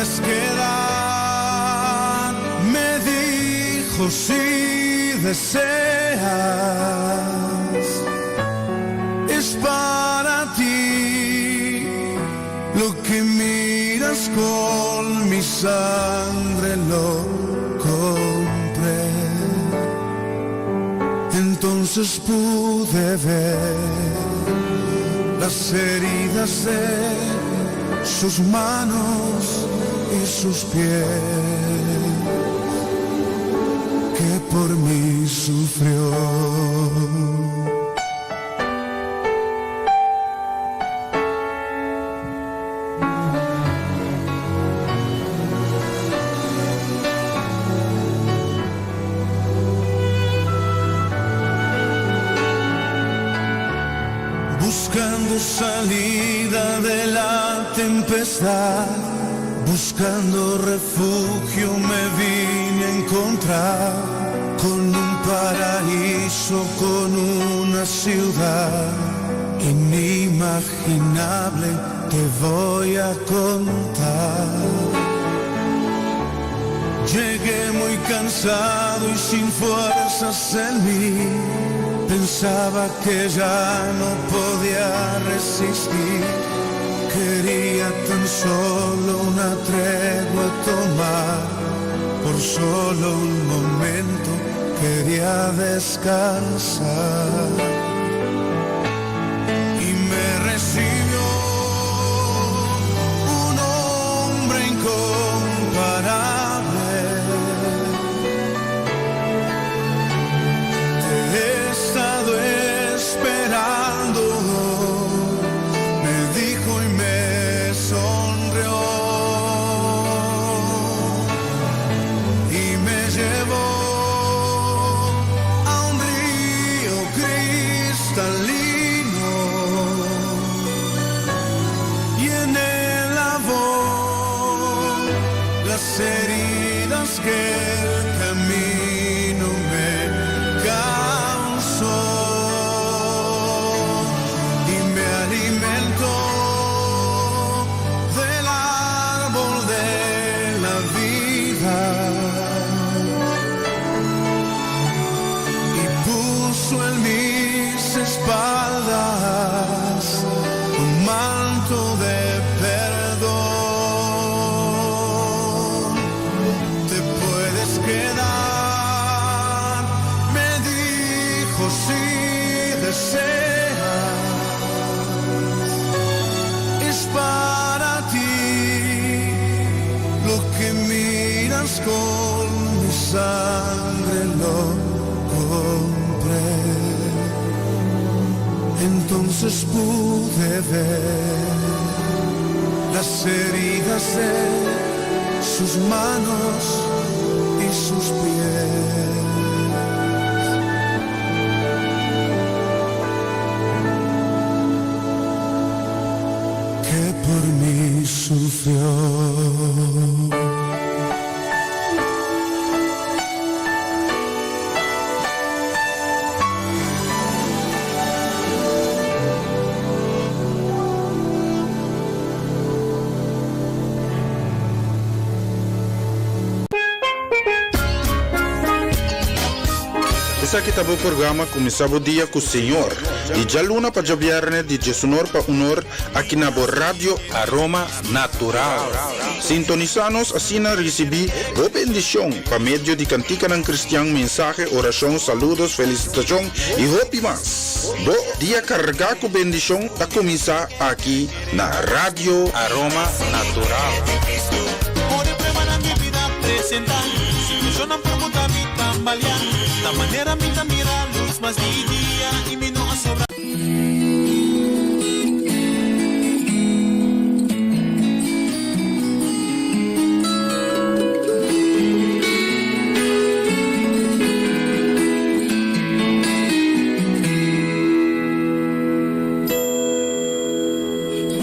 puedes quedar, me dijo, si deseas, es para ti lo que miras con mi sangre lo compré. Entonces pude ver las heridas de sus manos y sus pies, que por mí sufrió. Buscando salida de la tempestad, buscando refugio me vine a encontrar con un paraíso, con una ciudad inimaginable. Te voy a contar. Llegué muy cansado y sin fuerzas en mí. Pensaba que ya no podía resistir. Quería tan solo una tregua tomar. Por solo un momento quería descansar. Y me recibió un hombre incomparable. Te he estado esperando, me dijo y me sonrió. Y me llevó a un río cristalino y en él lavó las heridas que el camino me causó. Y me alimentó del árbol de la vida. En mis espaldas un manto de perdón. Te puedes quedar, me dijo, si deseas, es para ti lo que miras con mi sangre lo compré. Entonces pude ver las heridas de sus manos y sus pies, que por mí sufrió. Essa aqui tá o programa começava o dia com o Senhor. E já luna para o viernes de Jesunor para honor aqui na Rádio Aroma Natural. Sintonizanos assim na recebi boa bendição para meio de cantica ng cristiano, mensagem, oração, saludos, felicitação e hope mais. Bo dia carregar com bendição a começar aqui na Rádio Aroma Natural. Da manera me mira luz más dia y me no sobra.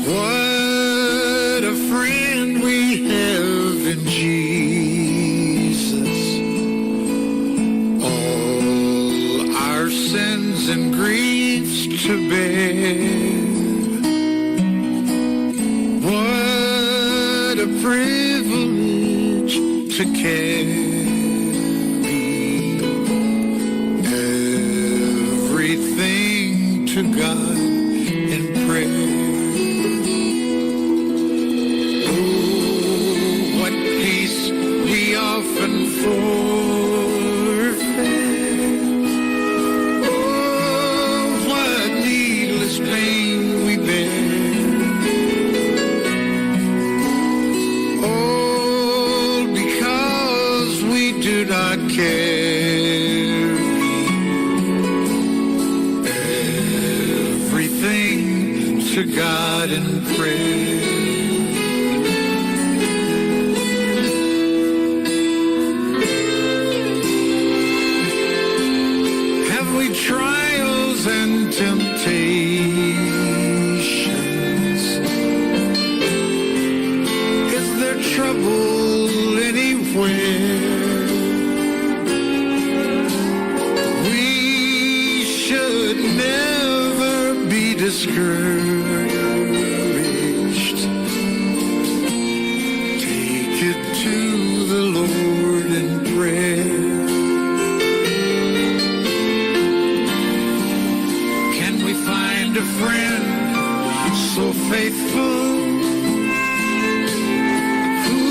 What a friend we have in Jesus. Sins and griefs to bear. privilege to carry everything to God in prayer. Oh, what peace we often forfeit. Oh, what needless pain we bear. All because we do not carry everything to God in prayer. Have we trials and temptations? Is there trouble anywhere? We should never be discouraged. Take it to the Lord in prayer. Can we find a friend so faithful who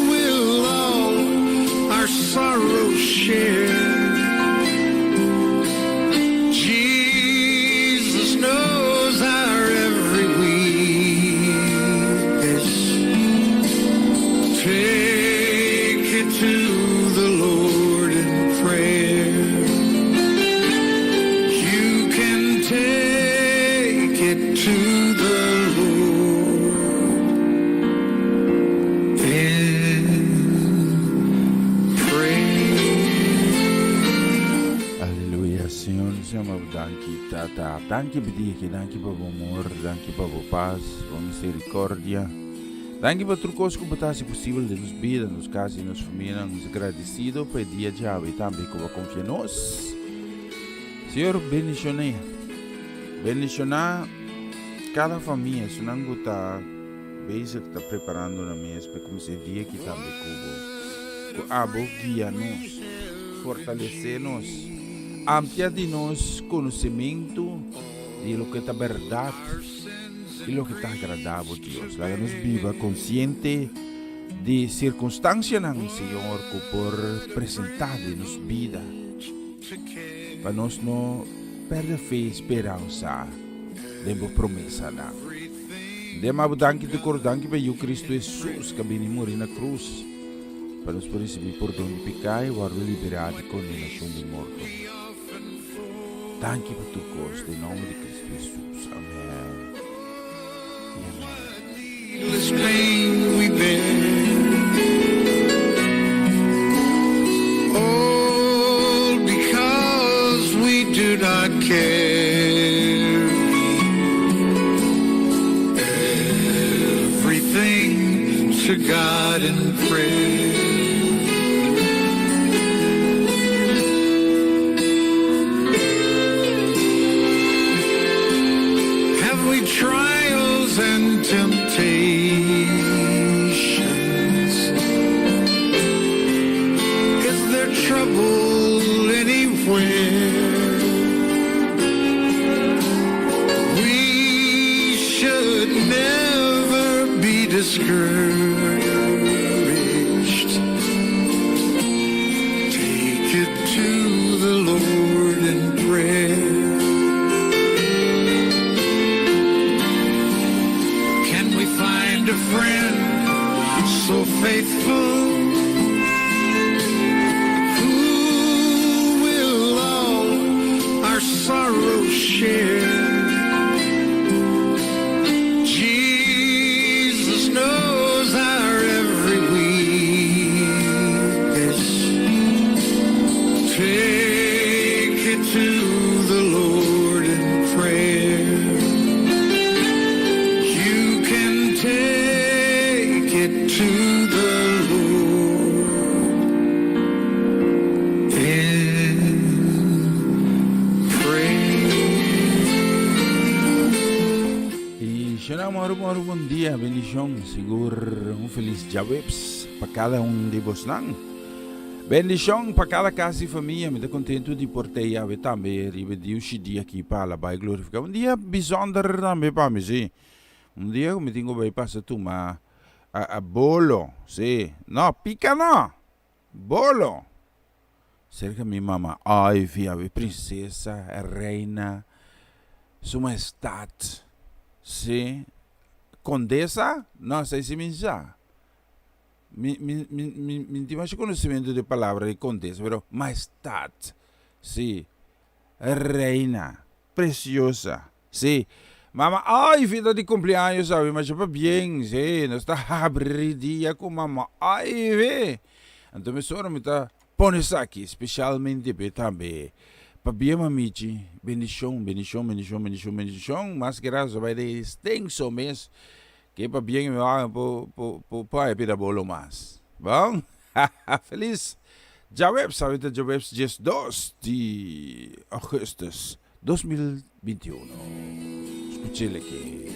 will all our sorrows share? Jesus knows our every weakness. Take it to the Lord in prayer. You can take it to the Lord in prayer. Aleluia, Senhor, Senhor, danke, Tata, danke por dia, danke por amor, danke por paz, por misericórdia. Danke por tudo que é possível de nos vida, nos casas e nos famílias. Nos agradecido por dia de hoje e também como confia nós. Senhor, bendicionei. Bendicionar cada família. Se não está está preparando na mesa para começar o dia que também cubo. Abo guia nos, fortalecer nos, ampliar de nós conhecimento de lo que é a verdade. E o que está agradável a Deus. Lá nos viva consciente de circunstâncias, Senhor, que por apresentar de nos vida. Para nós não perder fé e esperança de boa promessa. Demos danke de cor, danke para o Cristo Jesus que veio morrer na cruz. Para nós por receber perdão de pecado e guardar liberado de condenação de morto. Danke por tu coisa, em nome de Cristo Jesus. Amém. Needless pain we bear. All because we do not carry everything to God in prayer. Have we trials and temptations? Is there trouble anywhere? We should never be discouraged. Take it to the Lord in prayer. A friend so faithful who will all our sorrows share. Jesus knows our every weakness. Take it to the Lord in prayer. You can take it to the Lord in prayer. E Shalom, bom dia, bendiciones. bendición, seguro un feliz Jaweps para cada de vos. Bendição para cada casa e família. Me contento de portei a também Deus dia aqui para vai glorificar. Dia bijzonder também para mim, sim. Dia me tenho vai passar tu mas a bolo, sim. Não, pica não. Bolo. Cerca minha mama, ai, via princesa, a reina, sua majestade, sim. Condessa? Não sei se me já. Mi más conocimiento de palabra de condesa, pero majestad, sí, reina, preciosa, sí. Mamá, ay, vida de cumpleaños, sabe, mas para bien, sí, no está abridía con mamá, ay, ve. Entonces, ahora me está pones aquí, especialmente también. Para bien, mamichi, bendición, más gracias, vai de extenso mes. Que para bien me va para pedir bolo más. Bom? Feliz Jaweps, sabe de Jaweps 2 de agosto 2021. Escuchele que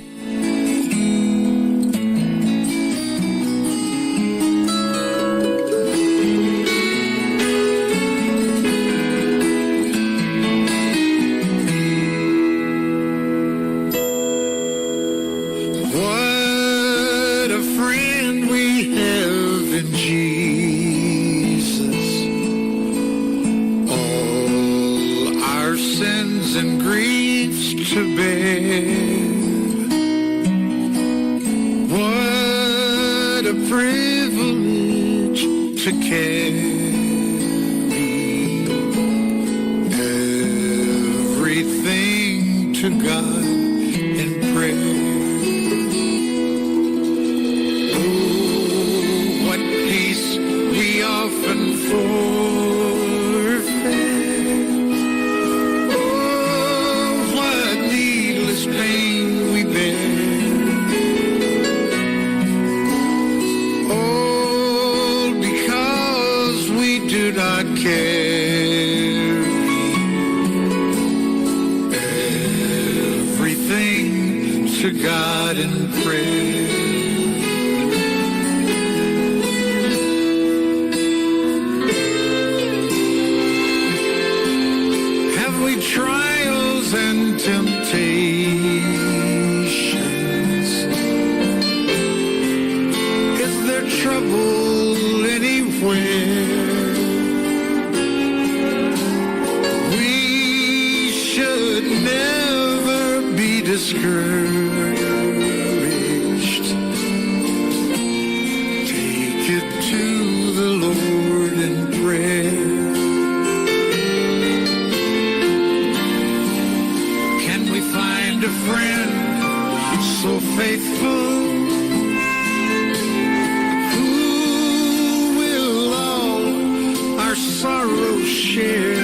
to bear. What a privilege to carry everything to God in prayer. Oh, what peace we often forfeit. Pain we bear, all because we do not carry everything to God in prayer. Have we trials and temptations? Trouble anywhere, we should never be discouraged. Take it to the Lord in prayer. Can we find a friend so faithful? Sorrow share.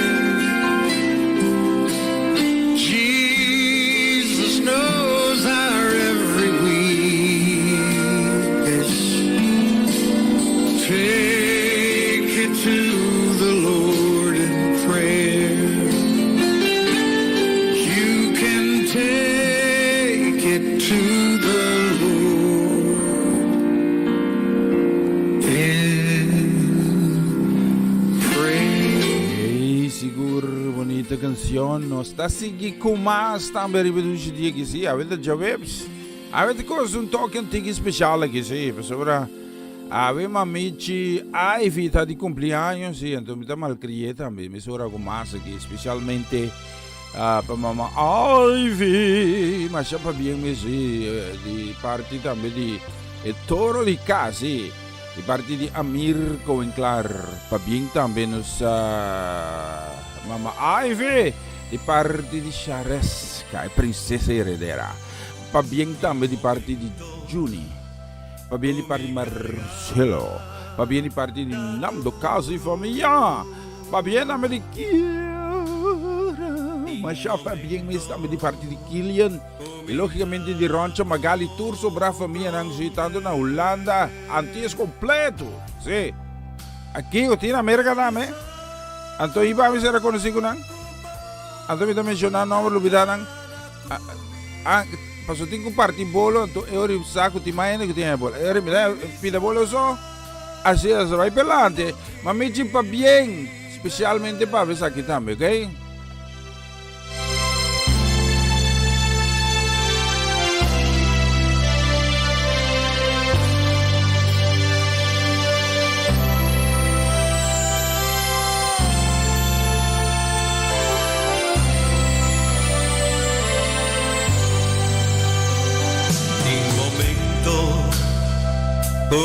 Jesus knows our every weakness. Take it to the Lord in prayer. You can take it to the Lord in bonita canción, no está así como más também reproduzido dia que sim, a vida de Jaweps, a vida coisa toque antigo especial aqui sim, pessoal, a ver mamichi, a evita de cumpleaños sim, então me tá mal crié também, me sora com mais aqui, especialmente para mamãe, ai vi, mas já para bem me de parte também de Toro de casa, de parte de Amir Coenclar, para bem também nos Mama Ivy, di parte di Shareska, princesa heredera. Pa bien também di parte di Juni. Pa bien di parte di Marcelo. Pa bien di parte di Namdo Casa e Famiglia. Pa bien também di Kiara. Mas já pa bien mesmo também di parte di Kilian. E logicamente di Roncha Magali Turso, brava família nang visitando na Holanda. Antes completo. Sim. Aqui eu tinha América também. Anto iba kami sa reconocido nang. Anto kita mencionar nomor lubidan nang. Paso tengo parti bolo, ora saco ti mai che ti bolo. Ora mi dai pida bolo so. Así es, vai pelante. Ma mi ci pa bien, specialmente pa vesa aquí también, ¿ok?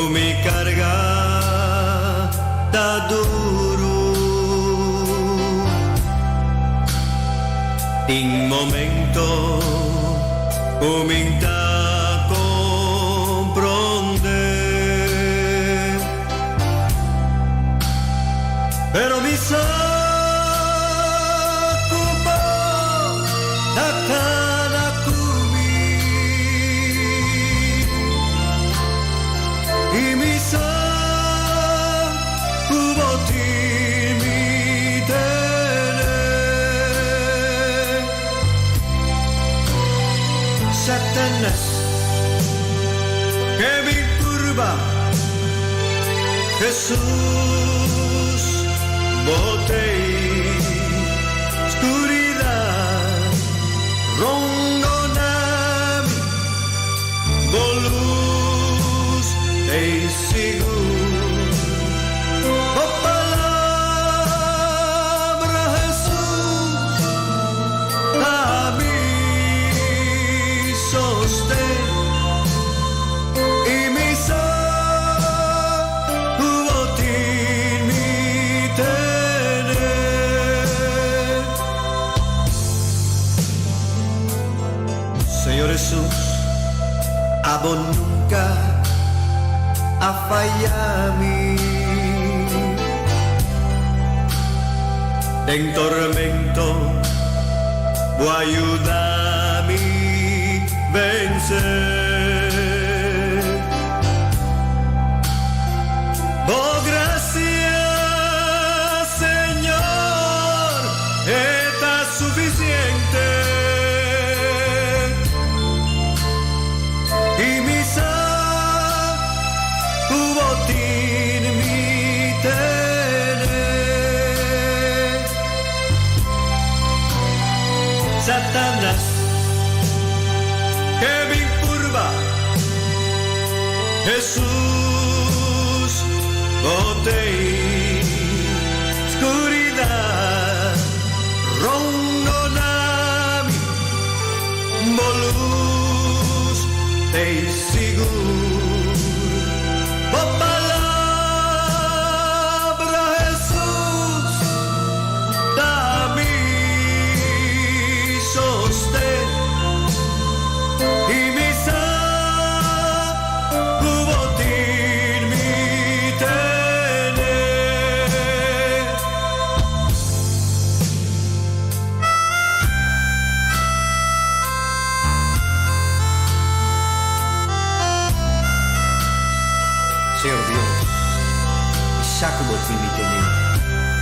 Mi carga está duro, en momento comienza a comprender, pero mi sacupa da cada y mi sa kuboti mi tene Satanás que mi turba Jesús botei oscuridad rondonami volus ei seguro, oh palabra Jesús, a mí sostén y mi sacubotín mi tener. Señor Jesús, abo nunca a fallarme en tormento voy a ayudarme vencer. Oh gracias Señor, está suficiente y mi botín mi tener. Satanás que me curva Jesús botei oscuridad rondonami molus te seguro. Oh palabra Jesús, dame sostén y mi sacubotín mi tener. Señor Dios, sacubotín mi tener.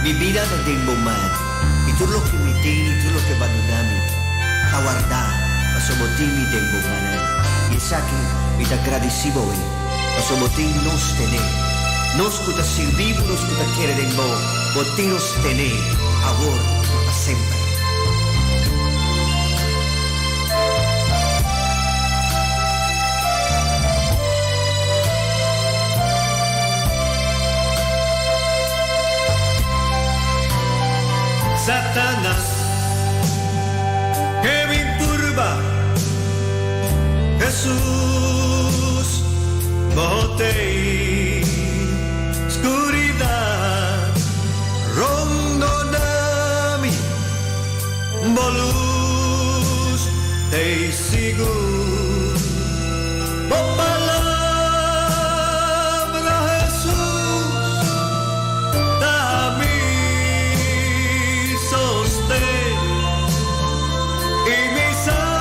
Mi vida no tengo mal. Y tú lo que me tienes, y tú lo que abandonami, a guardar, a sobotín mi tengo mal. Y es aquí, y te agradecido hoy, a sobotín nos tener. Nos que te servimos, nos que te quiere de vos, botín nos tener, ahora, para siempre. Satanás que me turba Jesús botei oscuridad rondonami molus te seguro. Oh palabra Jesús, dame sostén y mi sacubotín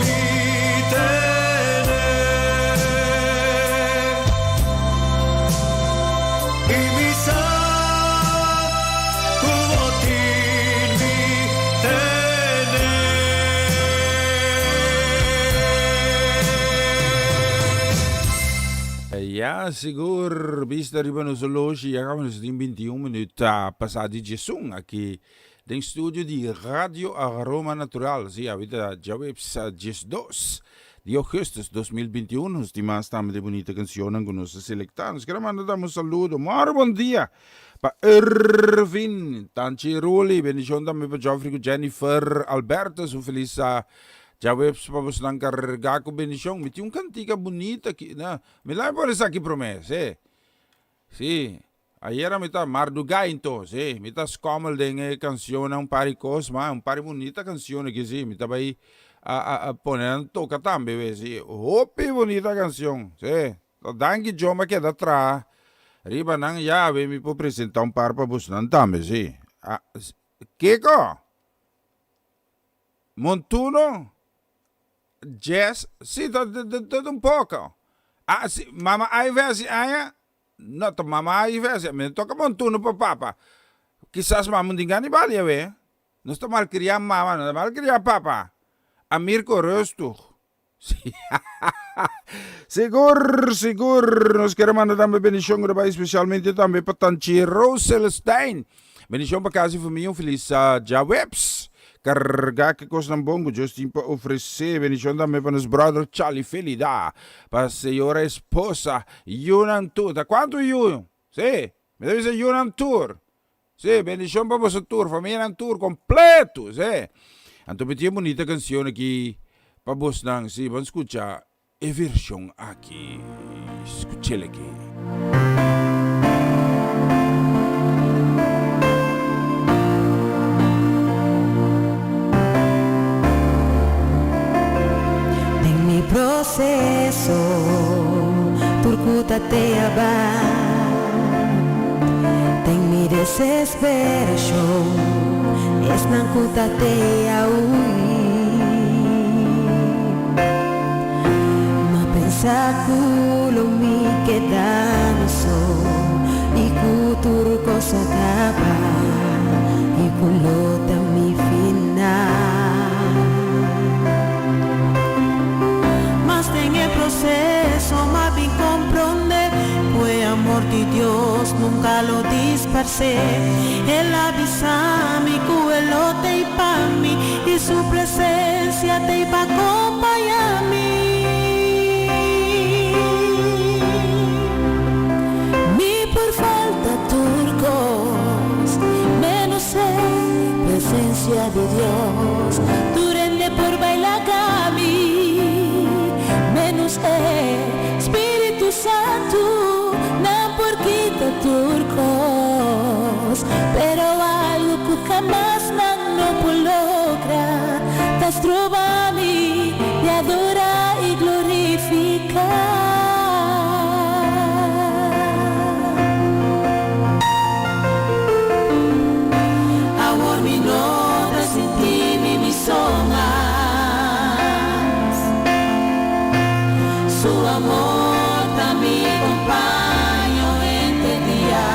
mi tener y mi sacubotín mi tener. Ja, seguro, vista riba no sologi, já acabamos de 21 minutos passado de Jesum aqui no estúdio de Rádio Aroma Natural. Sim, a vida já é 2 de agosto de 2021. Nós temos também de bonita canção com nossos selectados. Quero mandar um saludo, muito bom dia para Irvin, Tanchi Ruli, bendição também para Geoffrey, Jennifer, Alberto, so feliz já webs para você não carregar com bendição. Me tinha cantiga bonita aqui, né? Me lembra por essa aqui promessa, eh? Sim. Ayer me tá Mardugai então, sim. Me tá escomal de canção, um pari cosma, um pari bonita canção aqui, sim. Me tá aí a poner toca também, sim. Hope bonita canção, sim. Danke Joma que da atrás. Riba nang ya, me po apresentar um par para você não também, sim. Kiko? Montuno? Jess, sim, tudo um pouco. Sim, mama, aí vê assim, não, mama, aí vê assim, me toca montuno para papa. Quizás mama não engane, vale, vê. Não está mal criar mama, não está mal criar papa. Amirko Rosto. Seguro, nós queremos mandar também bendição, especialmente também para Tanchi Rose Celestine. Bendição para casa e família, feliz já webs. Carregar que coisa não bom, Justin para oferecer bendição também para os brother Charlie Felida, para a senhora esposa Yunan Tour. ¿Da quanto Yun? Sim, me deve ser Yunan Tour. Sim, bendição para você tour, família tour completo, sim. Então me tinha bonita canção aqui para você não, sim, vamos escutar a versão aqui. Escute aqui. Proceso turcuta te aban ten mi desesperación es nancuta te ma pensa kulo mi quedano so y kuturco se acaba y kulota mi final. Proceso más bien comprende fue amor de Dios nunca lo dispersé él avisa mi cuelote y pa' mí y su presencia te iba a acompañar a mí por falta turcos menos presencia de Dios durende por bailar a mí Espíritu Santo, no porque turcos, pero algo que jamás no logra, tas trovami y adora y glorifica. Amor mi nota sin ti mi soma. Su amor también acompaño este día.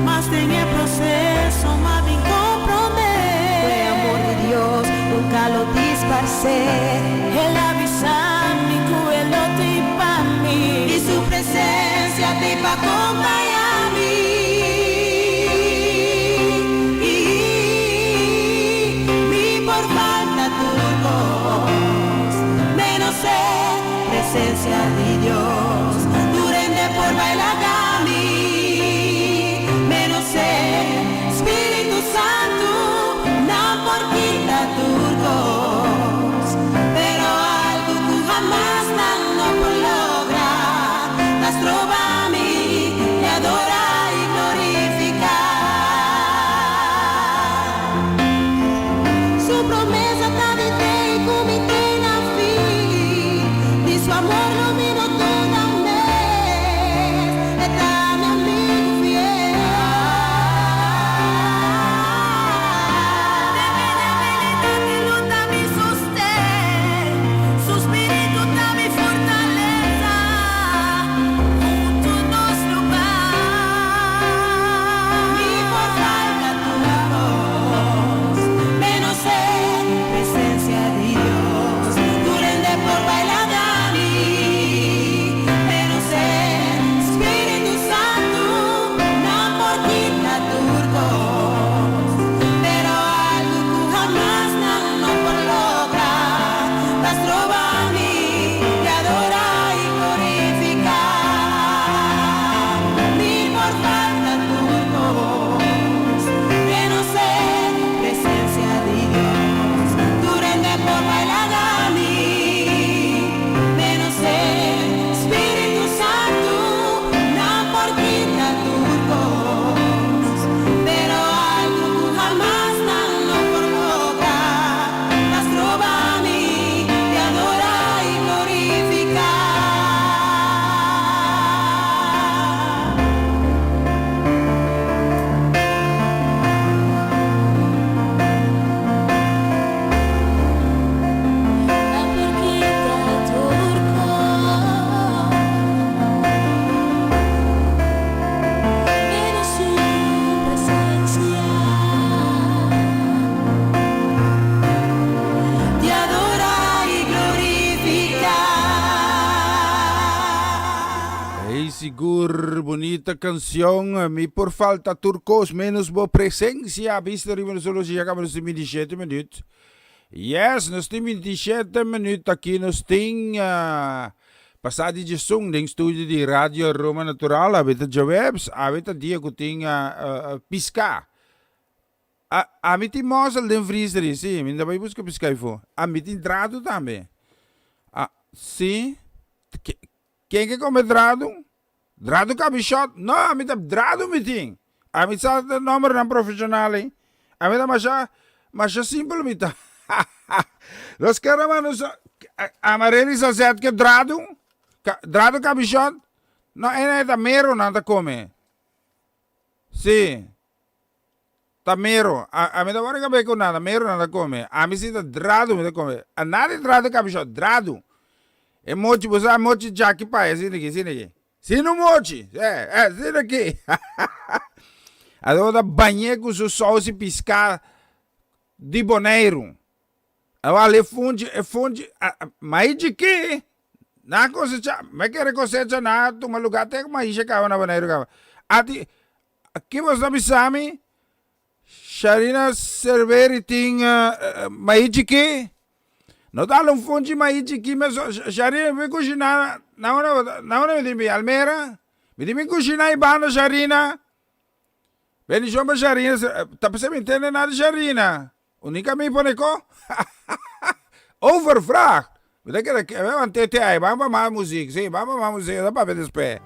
Más en el proceso, más bien comprender. Fue amor de Dios, nunca lo dispersé. Él avisa mi cuelote y pa' mí. Y su presencia te va a acompañar a mí. Y por falta tu presencia de Dios, durende por bailar a mí, menos Espíritu Santo, no por quita turcos, pero algo que jamás no logra, las trova a mí, te adora y glorifica. Su promesa está de te y comité. Su amor lo vino toda un mes, está mi amigo fiel. De mi debilidad y luta mi sostén, su espíritu da mi fortaleza, junto nos lo va. Mi por falta tu voz, menos presencia de Dios, durende por bailar. sigur bonita canción. Mi por falta turcos menos bo presencia. Visto arriba solo si acabamos de 17 minutos. Yes, nos tem 27 minutos aqui nos tem passado de som ding studio di Radio Roma Natural. Avete già webs, avete dia que tem piscar. A mim tem mosel den vriezer, sim, ainda vai buscar piscar voor. A mim tem drado também. Sim. Quem que come drado? Drado cabichot? Não, a mim tem drado meeting. A mim sabe o nome não profissional. A mim tem mas simples me tá. Los caramanos amarelos a zet que drado cabichot? Não, é da mero nada come. Sim. Tá mero. A mim da hora que vai com nada, mero nada come. A mim se tá drado me come. A nada drado cabichot, drado. É mochi, você é mochi já aqui pai, assim aqui. Sim no mochi, assim aqui. Agora banhe com o sol se piscar de boneiro. Agora funde, mas de que? Na cosecha, mas que cosecha na tu maluco até que mais chega na boneiro cá. Ati, aqui você me chama? Sharina Cerveri tem mais de que? Não dá um fundo mais de que mas Sharina me cozinhar não me diz Almeida me diz me cozinhar e bana Sharina bem chama Sharina tá pensando entender nada Sharina única me põe co overvraag we que vamos ter aí vamos mais música sim vamos mais música dá para ver despe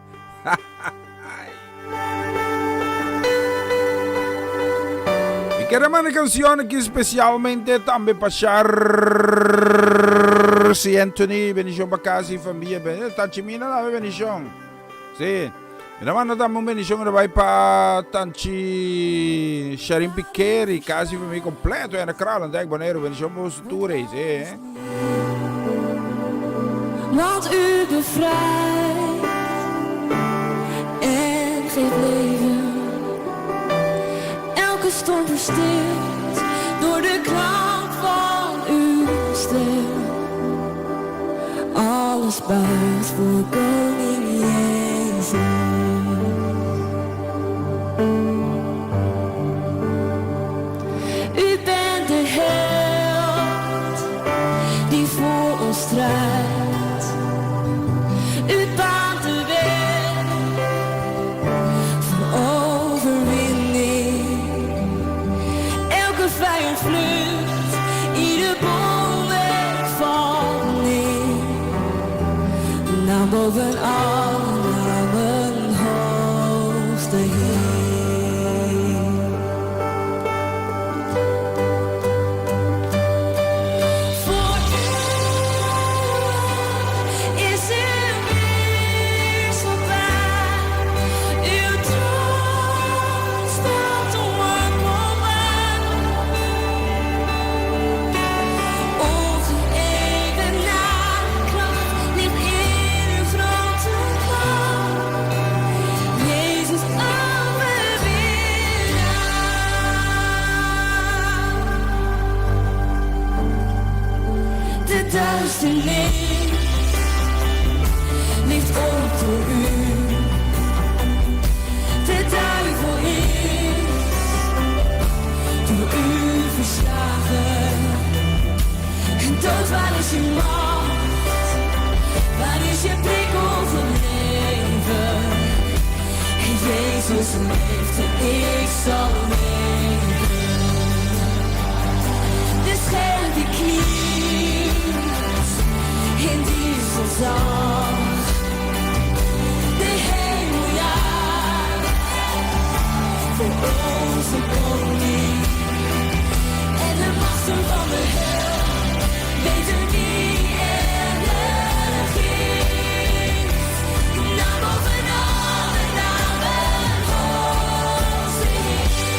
Queremos una canción que especialmente también pasar si Anthony bendición para casa y familia Tanchimina dame bendición sí mira mano dame un bendición que va para Tanchi Sharim Piquer y casi familia completo en el crowd en Bonero bendición para los tours sí Want u bevrijdt en geeft leven. Storm verstilt door de klank van uw stem. Alles buigt voor koning Jezus. U bent de held die voor ons strijdt. U baant de weg voor overwinning. Vijand vlucht, ieder bolwerk valt neer. Naam boven alle namen hoogste Heer. Voor u is er niets voorbij. Uw troon staat onwankelbaar. Duisternis ligt op voor u. De duivel is door u verslagen. En dood, waar is je macht? Waar is je prikkel van leven? En Jezus leeft en ik zal leven. De scherp die knie. In deze zang, de hemel jaagt voor onze koning. En de machten van de hel weten wie er regeert. Naar boven alle namen hoogste Heer.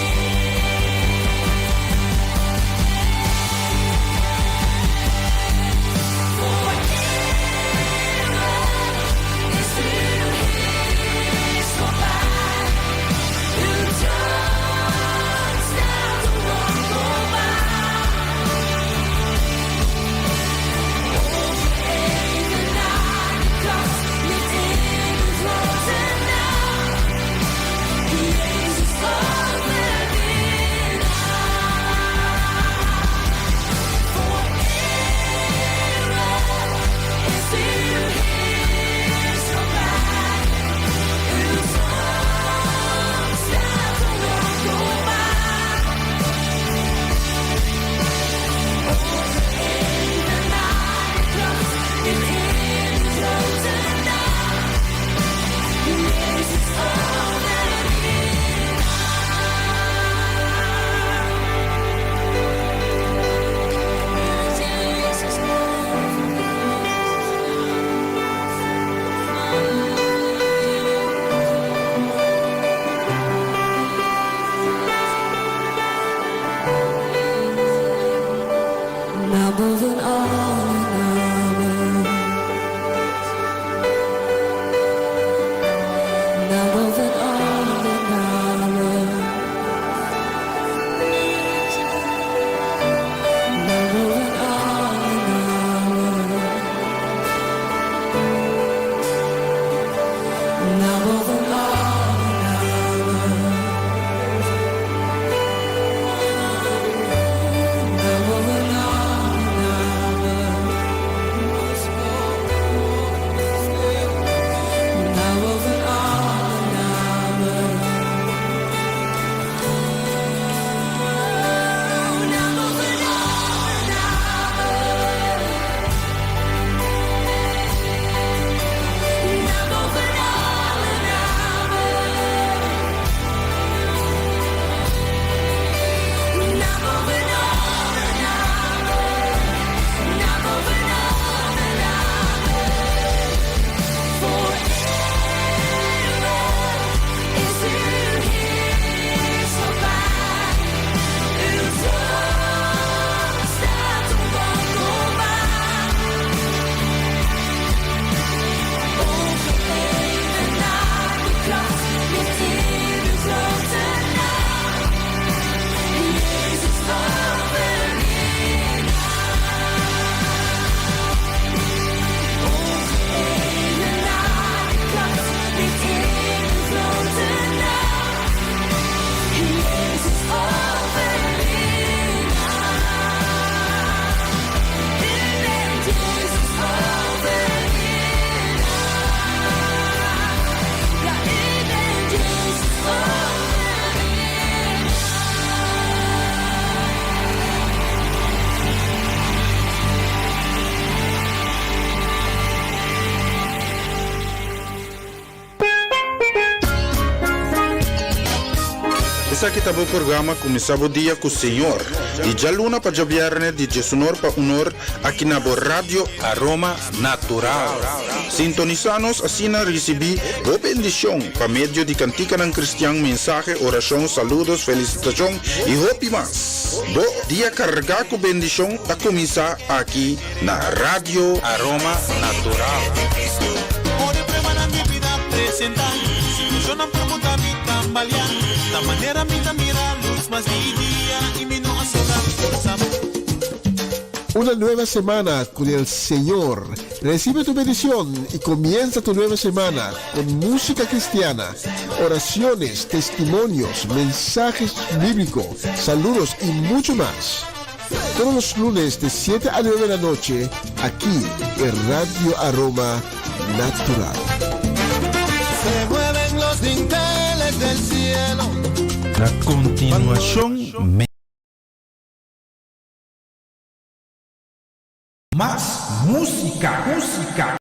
Essa aqui tá o programa Começava o Dia com o Senhor. E já luna para viernes de Jesunor para Unor aqui na Rádio Aroma Natural. Sintonizanos assim na recebi boa bendição para meio de cantica ng cristian, mensaje, oração, saludos, felicitação e hope mas. Bo dia carregar com bendição a começar aqui na Rádio Aroma Natural. Una nueva semana con el Señor. Recibe tu bendición y comienza tu nueva semana con música cristiana, oraciones, testimonios, mensajes bíblicos, saludos y mucho más. Todos los lunes de 7 a 9 de la noche, aquí en Radio Aroma Natural. Se mueven los dinteles del cielo. La continuación. Más música.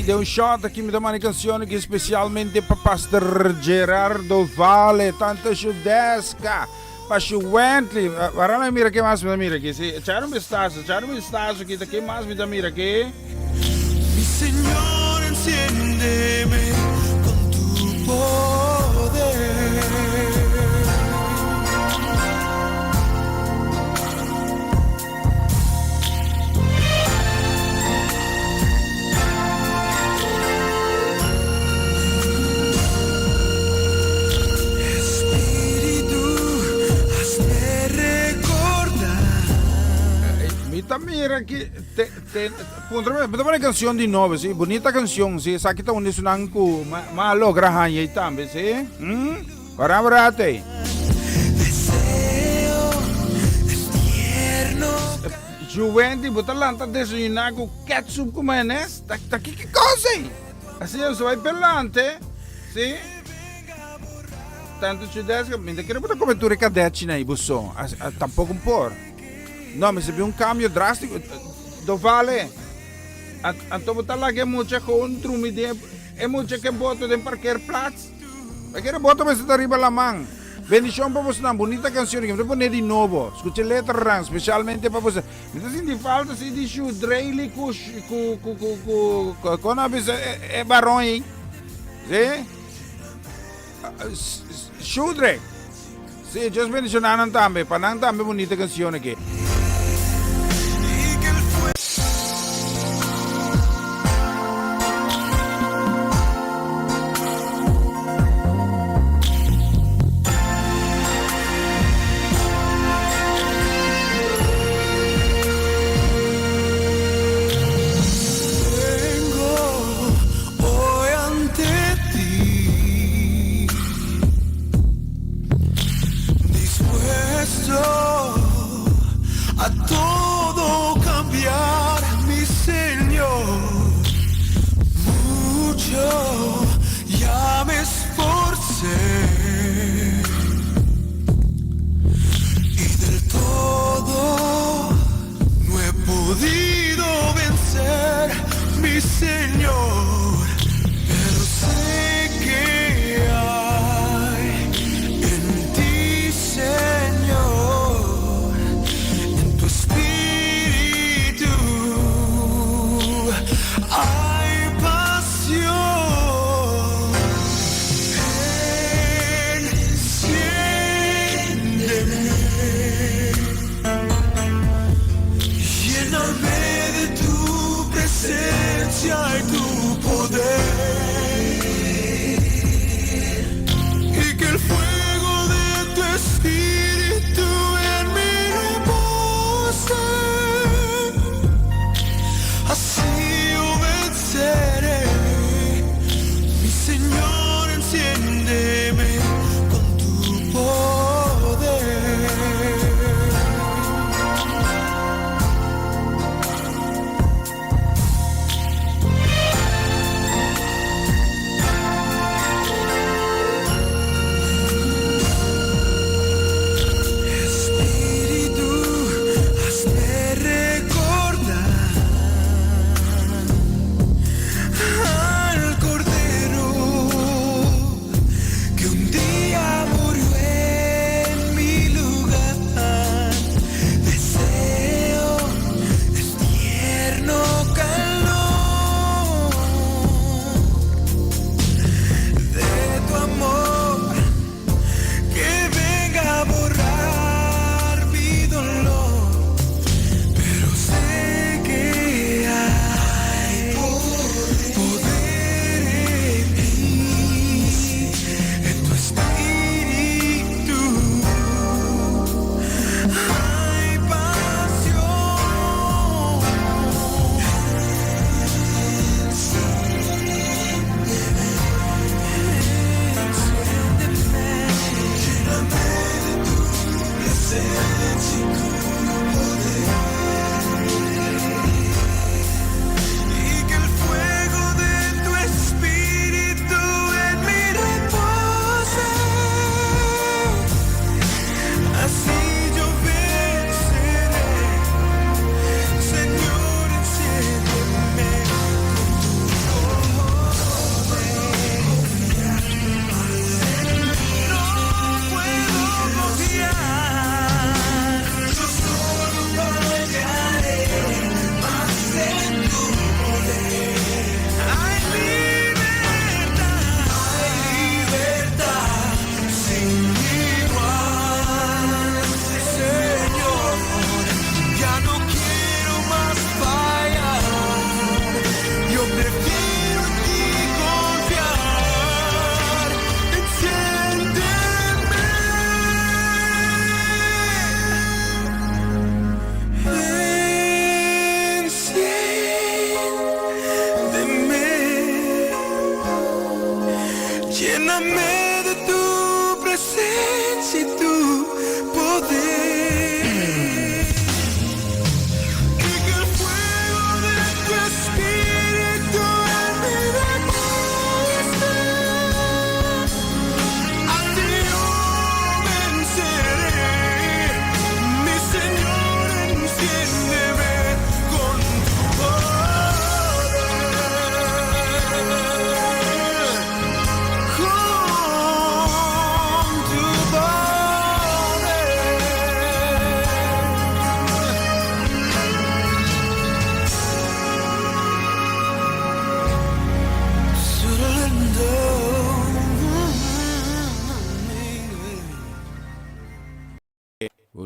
Deu um shot aqui, me dá uma canção aqui especialmente para Pastor Gerardo Vale, tanta chudesca, para chuentli. Agora me mira que mais me mira aqui, se echaram um estágio aqui, daqui mais me dá mira aqui. Mi Señor, enciéndeme con tu poder. Mira aqui, me dá uma canção de novo, sim, bonita canção, sim, essa aqui está onde sunang ko, malo grahan yay tambe, sim, Parabra-te. Juvendi, botar lá, tá desayunando com ketchup com maionese, tá aqui que coisa, assim eu só vai pelante, sim. Tanto chudesca, me quero botar cobertura cadete na ibuso, tampouco por. No, me se vio un cambio drástico. Do vale. Anto botar lá que é mucha contra me de é mucha que boto de parquear plats. Aquele boto me se arriba la man. Bendição para você, uma bonita canção que me pone de novo. Escute letra ran, especialmente para você. Me tá sentindo falta se de show dreili com a vez é barão aí. Sim? Show drei. Sim, just bendicionaram também, para não também bonita canção aqui.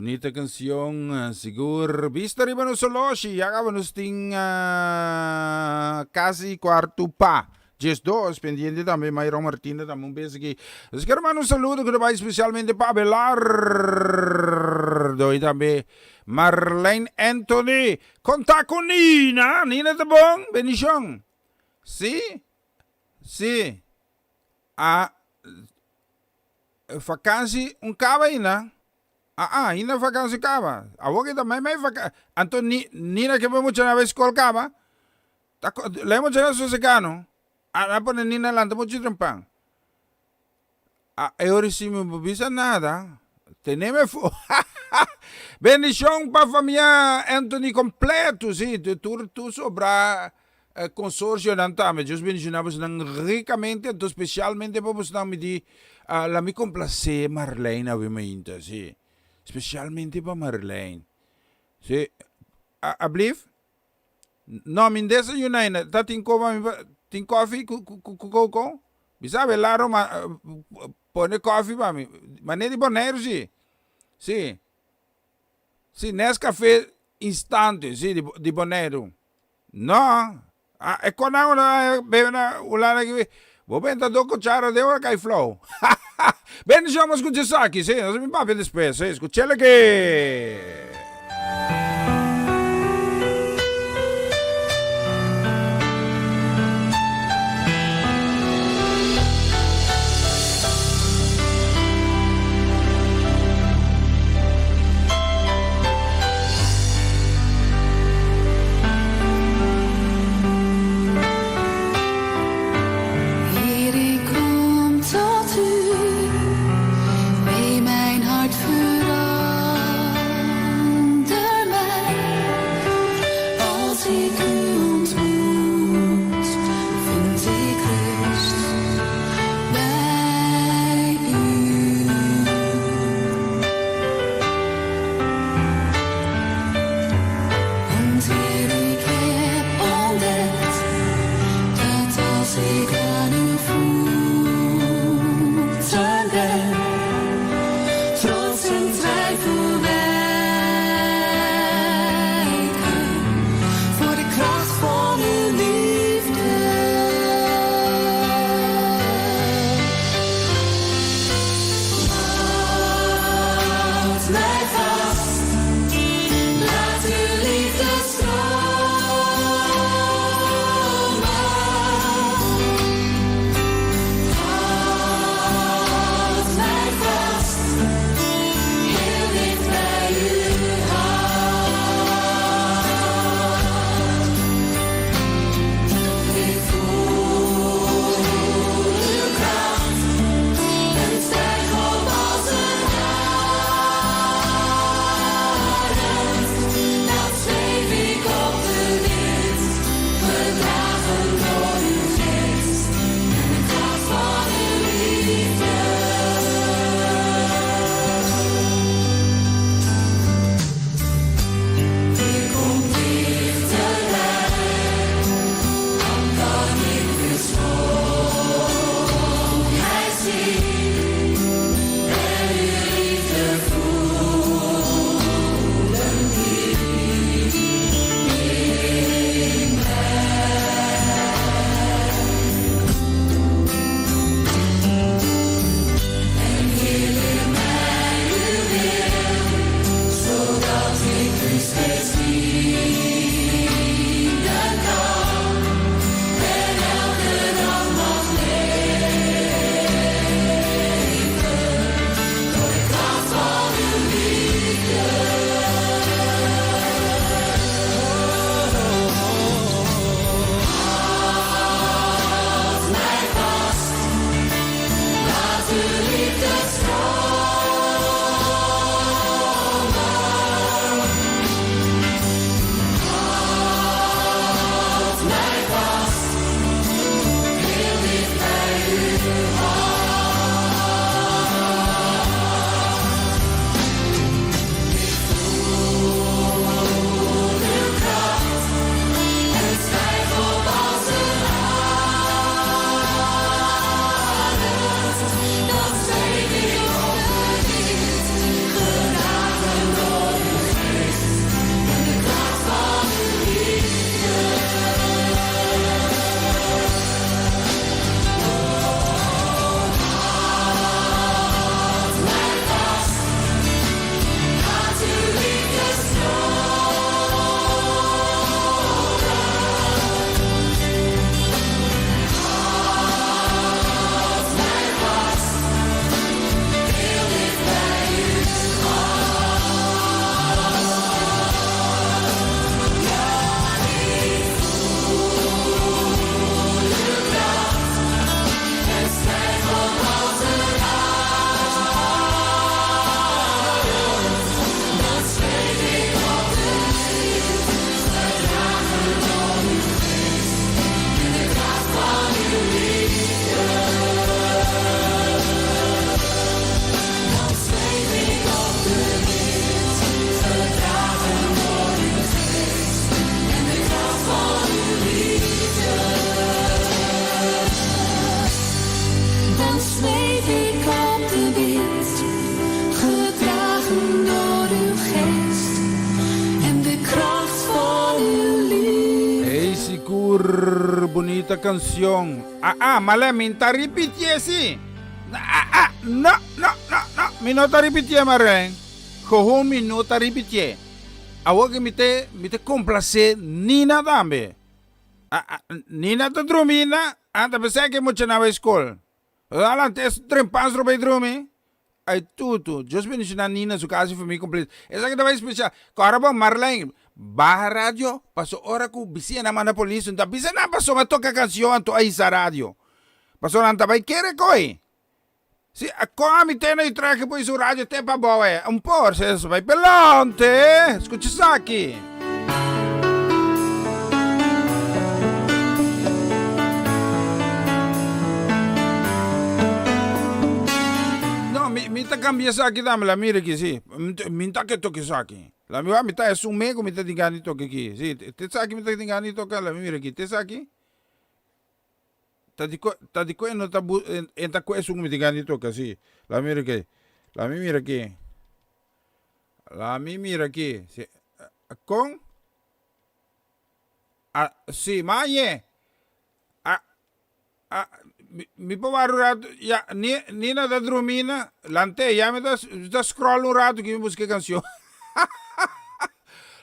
bonita canción, seguro. Vista riba no soloshi, yaga nos ting casi quarto pa. Just dos, pendiente também, Mayron Martina, também um beijo aqui. Os que hermano, um saludo que vai especialmente para Abelardo e também Marlene Anthony. Conta com Nina, Nina tá bom? Bendição. Sim? Sim. A vakansie cava ainda. Ainda vakansie cava. A voga também mais vakansie. Então, Nina que vamos chamar a escola cava. Lemos já so secano. Apa na Nina lang tamo chitrampang. Eu recimo bisa nada. Teneme bendição para a família Anthony completo, sim. Tu sobra consórcio não tá, mas Deus bendicionamos ricamente, então especialmente para você me di la mi complace Marlene ovviamente, sim. Specialmente para Marlene. Sim. Ablief? No, min desayunay ta tin coffee coco. Bisa velaro pone coffee para mim. Mané de Bonero, sim. Sim. Sim, Nescafé instante, sim, de Bonero. No. É quando eu bebo na ulana que vou bentar 2 cucharas de hora cai flow. Bem, já vamos escutar aqui, sim. Nós me papo depois, sim. Escuta aqui. Met mijn hart vooral. Kur, bonita canción. Mala, minta repetir, sí. No. Mi nota repetir, Maren. Jojo, mi nota repetir. Awo que me te complacer Nina tambe. Nina te drumina, anta pensar que mucha na escola. Adelante, es trempas roba drumi. Ai tudo, just ben na Nina su casa família completa. Essa que tava especial. Caramba, Marlene, barra rádio, passou hora com bicina na mana polícia, então bicina passou mas toca canção anto aí sa rádio. Passou não vai querer coi. Se a come tem na track pois o rádio tem para boa, por se vai pelante, escuta isso aqui. Minta cambia isso aqui, dame, la mira aqui, sim. Minta que toque isso aqui. La mira, minta é sumego, minta tingani toque aqui. Sim, te aqui, minta tingani toque, la mira aqui. Te aqui? Tá de coisa, não tá entra com isso, minta tingani toque, sim. La mira aqui. La mira aqui. La mira aqui. Com? Sim, maie. Mi può fare un rato, Nina da drumina, l'ante, mi da scroll un rato che mi busca canzone.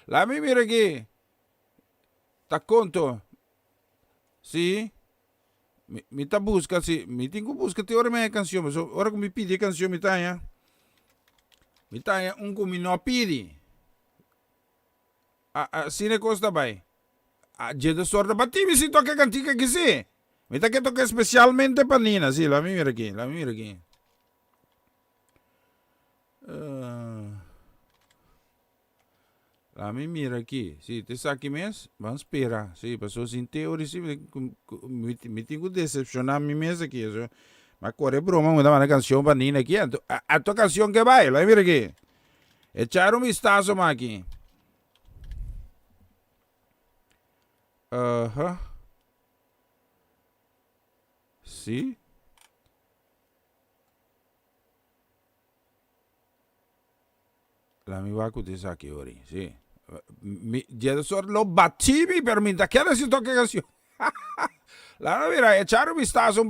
La mi mira che, ta conto, sì, mi ta busca, sì, mi tengo busca te ora me canzone, ora che mi pidi canzone mi taglia un come no pidi. Sì ne costa bai. Gede sorda, ma ti mi si tocca cantica che sì. Mi ta que toca especialmente para Nina, sí, la mira aquí. La mira aquí, sí, te saque mes, van a esperar, sí, pasó sin teoría, sí, me tengo que decepcionar mi mes aquí, eso. Ma corre broma, me da una canción para Nina aquí, a tu canción que va, la mira aquí. Echar un vistazo más aquí. Sí. La mi va a cutir aquí ahora, sí. Ya lo battivi per mi da che si tocca canzone. La mira, echar un vistazo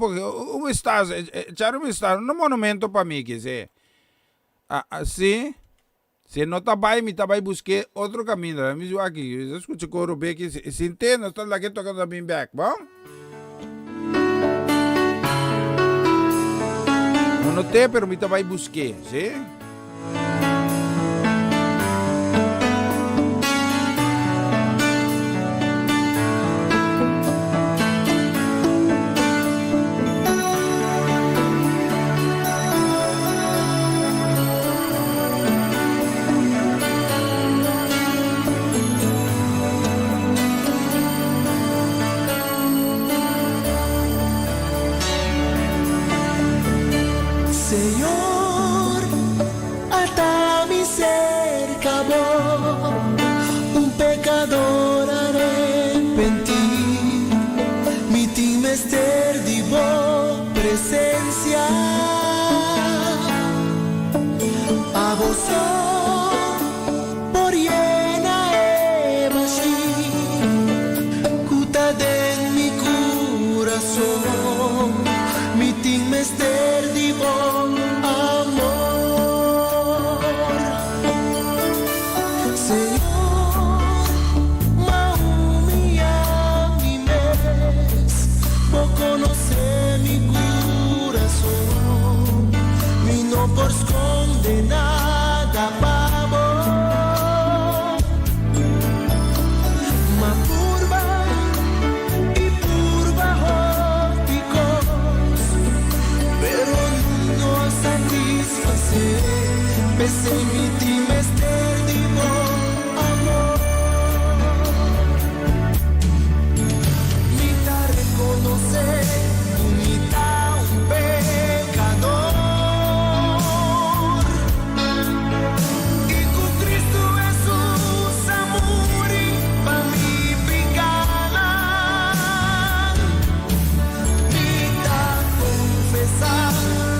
echar un vistazo, un monumento para mí que sí. Sí. Si no está ahí, me está ahí busqué otro camino. La mismo aquí, yo escucho coro que sin te no está la que toca también back, ¿va? No te, pero me estaba ahí busqué, ¿sí?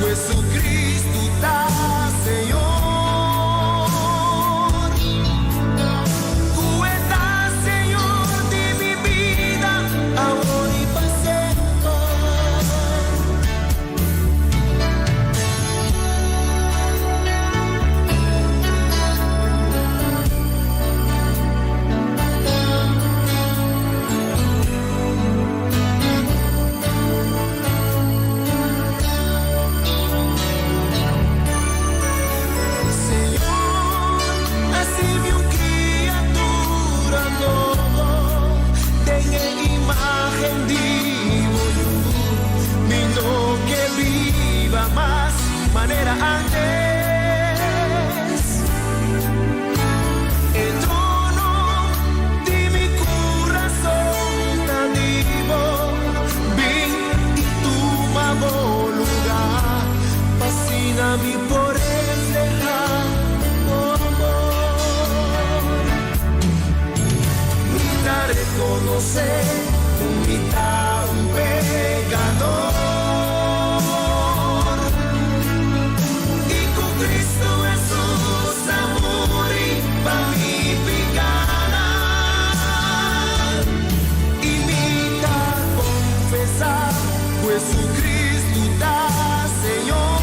Jesucristo tá Senhor. conocer humildad un pecador. Y con Cristo Jesús amore para mi pecado. Imita, confesar, Jesucristo da Señor.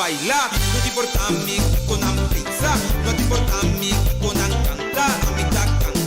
bailar, non ti portarmi con una pizza, non ti portarmi con una cantare, a mi da cantare.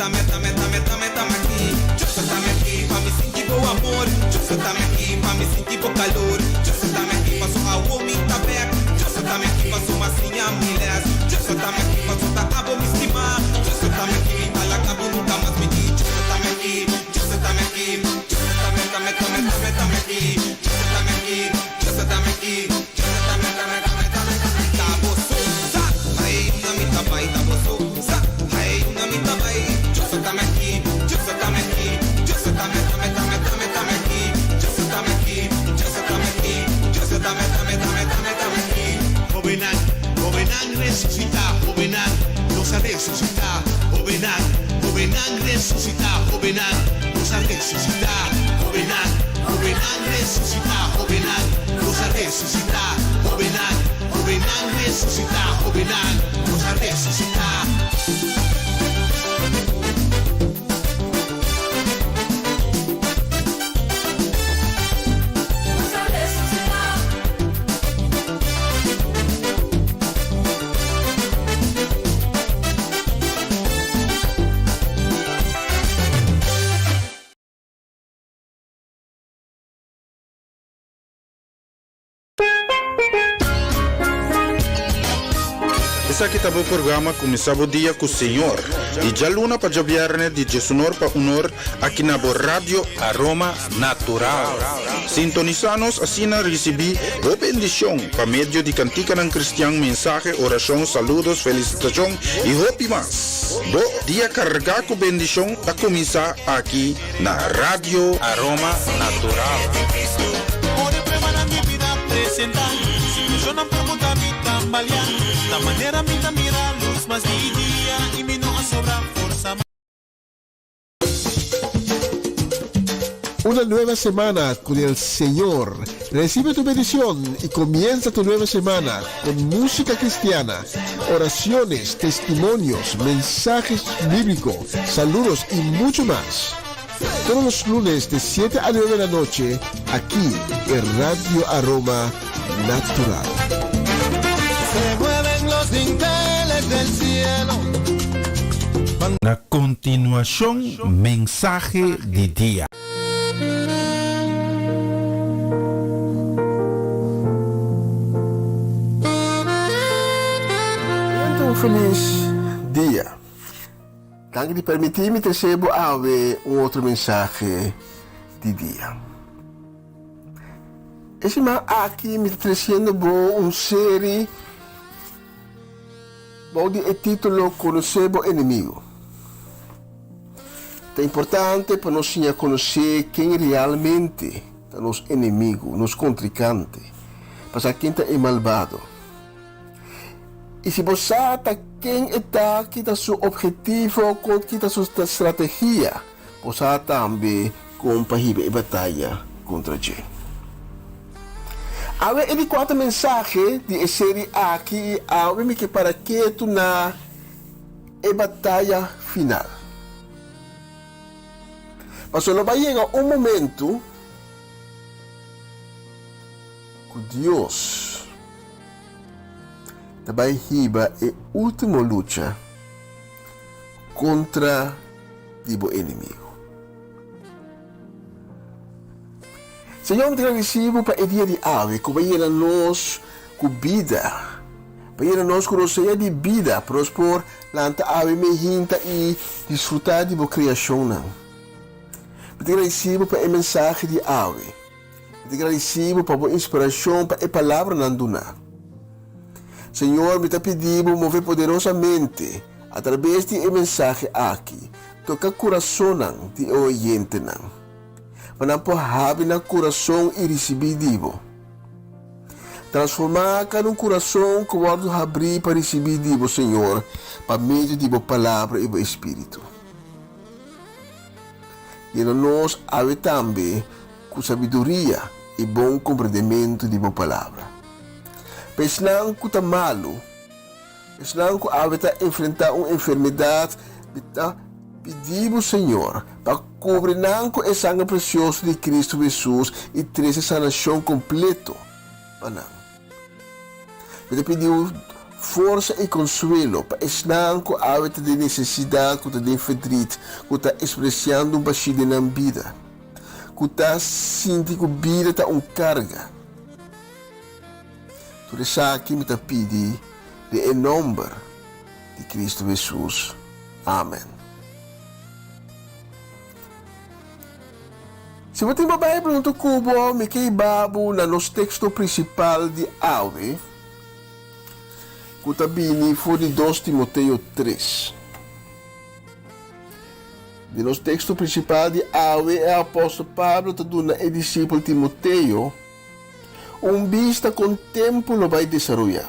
dame aquí. Yo soy dame aquí, pa' mi sentir bom amor. Yo soy dame aquí, pa' mi sentir bom calor. Yo soy dame aquí, pa' su agua mi tabek. Yo soy dame aquí, pa' su masinha miles. Yo soy dame aquí, pa' su ta abo mi estima. Yo soy dame aquí, pa' la cabo nunca más me di. Yo soy dame aquí, yo soy dame aquí. Yo soy dame aquí. Yo soy dame aquí, yo soy dame aquí. Yo soy dame tabo so sa. Hey, una mi tabay tabo so sa. Hey, una mi tabay. Yo soy dame aquí, yo soy dame aquí. Yo soy dame aquí. Yo soy dame aquí, yo soy dame aquí. Yo soy dame aquí. Jovenan resucita, jovenan nos ha resucitado, jovenan resucita, jovenan nos ha resucitado, jovenan resucita, jovenan nos ha resucitado, jovenan resucita, jovenan nos ha resucitado. Essa aqui tá o programa começava o dia com o Senhor. E já luna para javiarne de Jesunor para unor aqui na Rádio Aroma Natural. Sintonizanos assim na recebi o bendição para meio de cantica ng cristiano, mensagem, oração, saludos, felicitação e hope mas. Bo dia carregar com bendição a começar aqui na Rádio Aroma Natural. La manera me da mirar luz más día y me no sobra fuerza. Una nueva semana con el Señor. Recibe tu bendición y comienza tu nueva semana con música cristiana, oraciones, testimonios, mensajes bíblicos, saludos y mucho más. Todos los lunes de 7 a 9 de la noche, aquí en Radio Aroma Natural. Se mueven los dinteles del cielo. Na continuación, mensaje de día. Un feliz día. Dank di permitirmi recebo un outro mensaje de día. Esse man aqui me trazendo uma série de título Conhecer o Inimigo. É importante para nós conhecer quem realmente é nosso inimigo, nosso contrincante, para quem é malvado. E se você está quem está, que está seu objetivo, que está sua estratégia, você também compartilha a batalha contra ele. Agora, ele quarto mensagem de série aqui, agora que para que tu na batalha final. Mas só vai chegar momento que Deus vai riba a última luta contra o inimigo. Senhor, te agradecemos para o dia de hoje, que vai ir a nós com vida, vai ir a nós com roceia de vida, para nós por lanta ave me hinta e desfrutar de boa criação. Te agradecemos para a mensagem de hoje, te agradecemos para a boa inspiração, para a palavra nanduna. Senhor, me te pedimos mover poderosamente através de mensagem aqui, tocar o coração de oyente. Para habi na coração e receber divo. Transformar cada coração que guardo abrir para receber divo, Senhor, para meio de boa palavra e boa espírito. E nós ave também com sabedoria e bom compreendimento de boa palavra. Pesnang que está malo, pesnang que ave está enfrentar uma enfermidade, pedimos, Senhor, para cobrir com o sangue precioso de Cristo Jesus e trazer sanação completo. Te pedimos força e consuelo para esnar com a hábito de necessidade, com a verdade, com a expressando um baixo na vida, com a sentir que a vida está carga. Tudo isso aqui me pede em nome de Cristo Jesus. Amém. Se você tem a Bíblia no cubo, me quer babu na nos texto principal de Awe, que tabini foi de 2 Timoteo 3. De nos texto principal de Awe, é o apóstolo Pablo te dona e discípulo Timoteo vista com o tempo lo vai desenvolver.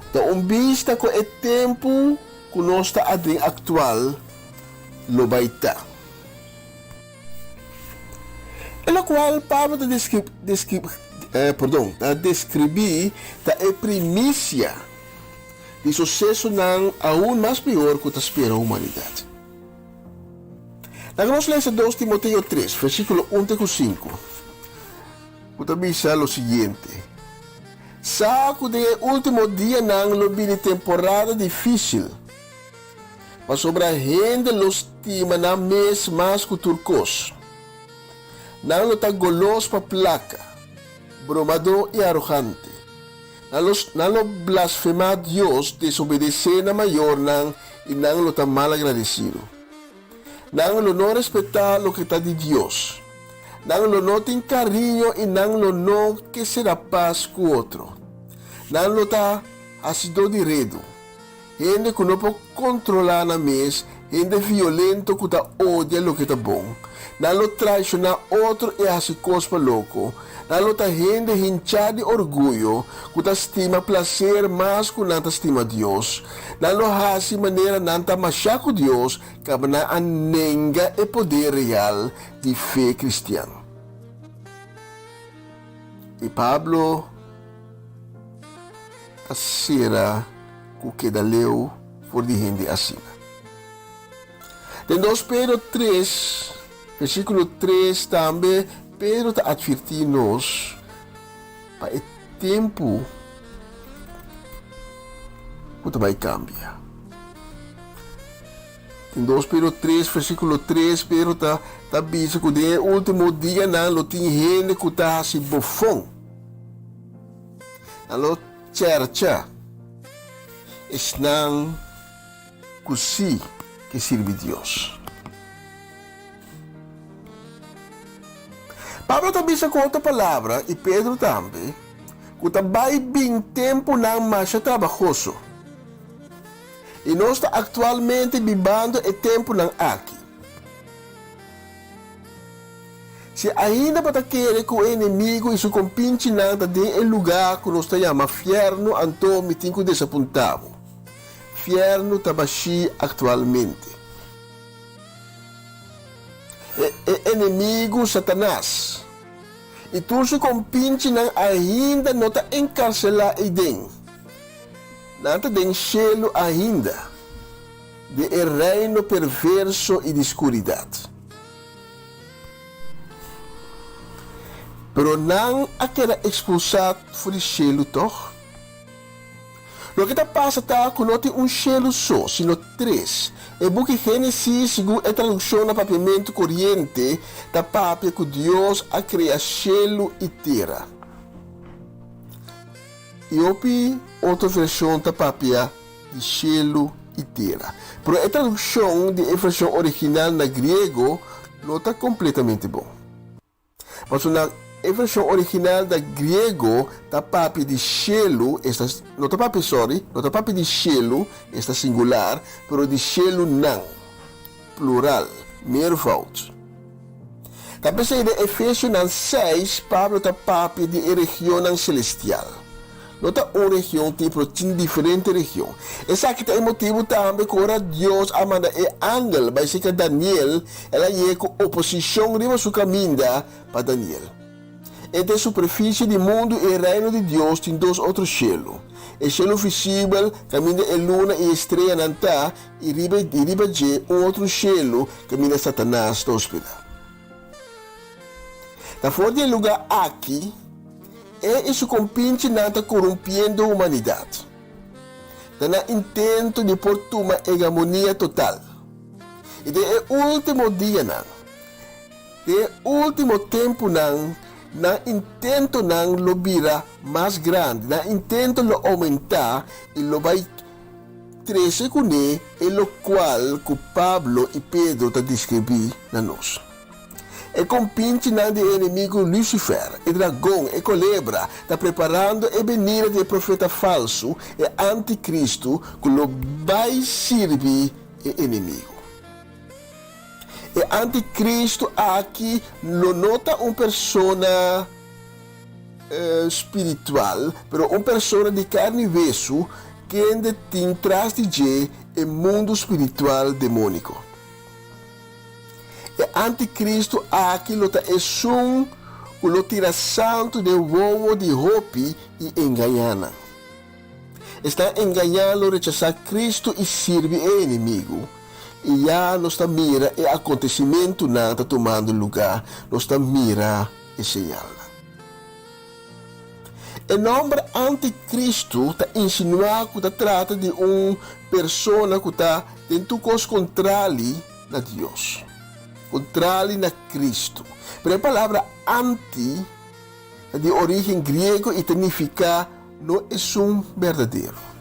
Então, vista com o tempo que nós está atual lo vai estar. En la qual Pablo descreve a primícia de sucesso não aún mais pior que espera a humanidade. Nós lemos 2 Timoteo 3, versículo 1-5. Que diz o seguinte: Saco de último dia não lo vi temporada difícil, mas sobre a gente lo estima na mês mais que turcos. Não lo tá golos pa placa, bromador e arrogante. Não lo blasfema Deus, desobedecer na maior não e não lo tá mal agradecido. Não lo não respeitar lo que está de Deus. Não lo não tem carinho e não lo não que será paz com outro. Não lo tá ácido direto. Gente que não pode controlar na mesa, gente violento que tá odia lo que tá bom. Não lo traiciona outro e hace cospa louco. Não lo tá gente hinchada de orgulho, que tá estima prazer mais que não tá estima Deus. Não lo hace maneira não tá machaco Deus, que na anenga e poder real de fé cristiana. E Pablo será o que da leu por de gente assim. Em 2 Pedro 3, versículo 3 também, Pedro está advertindo-nos para o tempo que vai cambiar. Em 2 Pedro 3, versículo 3, Pedro está dizendo que no último dia não tem gente que está assim bofão. Não cerca. Estão assim que serve Deus. Pablo também com outra palavra, e Pedro também, que também bem tempo não mais trabalhoso. E nós estamos atualmente vivendo o tempo não aqui. Se ainda para querer que o inimigo e seu compinche não tem um lugar que nós chamamos inferno, então me tenho desapontado. Inferno está baixo atualmente. O inimigo Satanás. E tu se compinche não ainda não está encarcelado aí dentro. Não está dentro cielo ainda de reino perverso e de escuridade. Pero não aquela expulsado fora do cielo, toch? O que está passando é que não tem cielo só, sino 3. E book Gênesis, segundo a tradução no papiamento corriente, da papia que Deus a criado cielo e terra. E outra versão da papia de cielo e terra. Pero a tradução de versão original na grego não está completamente bom. Mas na versão original da grego da papia de cielo, não da papia de cielo, está singular, pero de cielo não, plural, meervoud. Também se de Efésios 6, Pablo da papia de região celestial. Não está uma região, tipo, tem diferente região. Essa aqui é o motivo também que ora Deus amanda e ángel, vai ser que Daniel, ela é com oposição de seu caminho para Daniel. Entre a superfície do mundo e o reino de Deus tem 2 outros céus. O céu visível, caminha a luna e a estrela não está, e riba de outro céu, caminha Satanás da hospedar. Da fora do lugar aqui, isso compinche nata corrompiendo a humanidade. Na intento de pôr uma hegemonia total. E de último dia não. De último tempo não, na intento não lo vira mais grande, na intento lo aumentar e lo vai crescer com ele, e lo qual que Pablo e Pedro te descrevi na nós. E compinche não de inimigo Lucifer, e dragão, e culebra, está preparando a venida de profeta falso e anticristo que lo vai servir o inimigo. E anticristo aqui lo nota uma persona espiritual, pero uma persona de carne e hueso que tem tras de o mundo espiritual demônico. E anticristo aqui lo lo tira santo de uomo de hopi e engana. Está enganando, rechazar Cristo e serve o inimigo. E já nos está mira e acontecimento não está tomando lugar, nos está mira e señala. O nome anticristo está insinuando que trata de uma pessoa que está dentro dos contrários a Deus. Contrário a Cristo. Mas a palavra anti é de origem grego e significa não é um verdadeiro.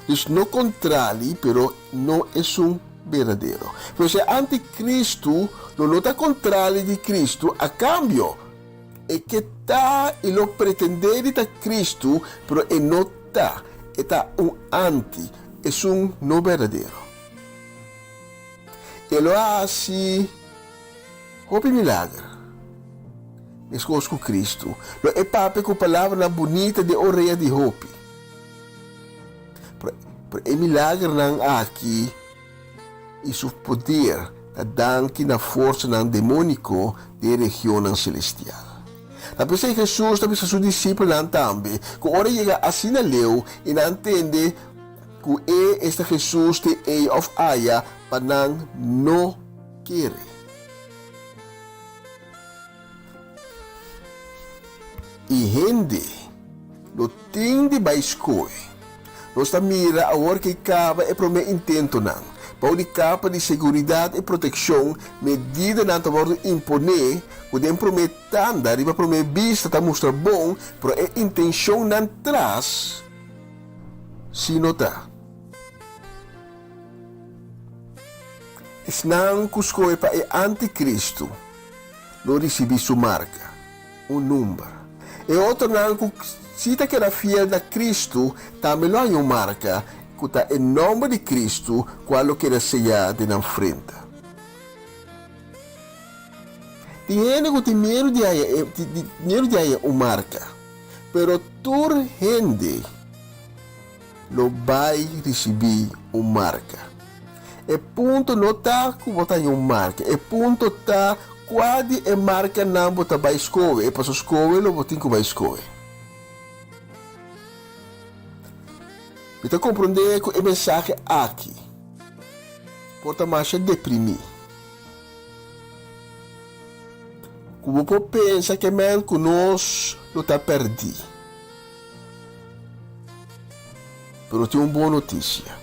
Então, não contrário, pero não é um verdadeiro. Pois o anticristo não está contrário de Cristo, a cambio, é que está e lo pretender de Cristo, pero não está anti, é um não verdadeiro. Ele hace hopi milagre. Escolas com Cristo. Lo é papo com palavra bonita de orelha de hopi. É milagre não aqui. Isso poder da na força não demônico de região celestial. Tapi se Jesus, tapi seus discípulos não também. Que hora chega assim na leu e não entende que é este Jesus de ei of aya para não querer. E gente não tem de baiscoe. Nós mira a hora que acaba é para o meu intento não. Para o capa de segurança e proteção, medida não está podendo imponer, podem prometer andar e para o meu vista está mostrar bom, para a intenção não traz, se notar. Não cuscou para o anticristo, não recebe sua marca, número. E outro não, se está que era fiel a Cristo, também não há uma marca, que está em nome de Cristo, qual que era sellado na frente. Tem gente que tem medo de haver uma marca, pero toda gente não vai receber uma marca. E ponto não está que botar uma marca, e ponto está quase a marca não botar para escola, e para a escola não botar para escola. Então, compreender que o mensagem aqui pode mais deprimir. Como você pensa que mesmo que nós não está perdido. Mas tem uma boa notícia.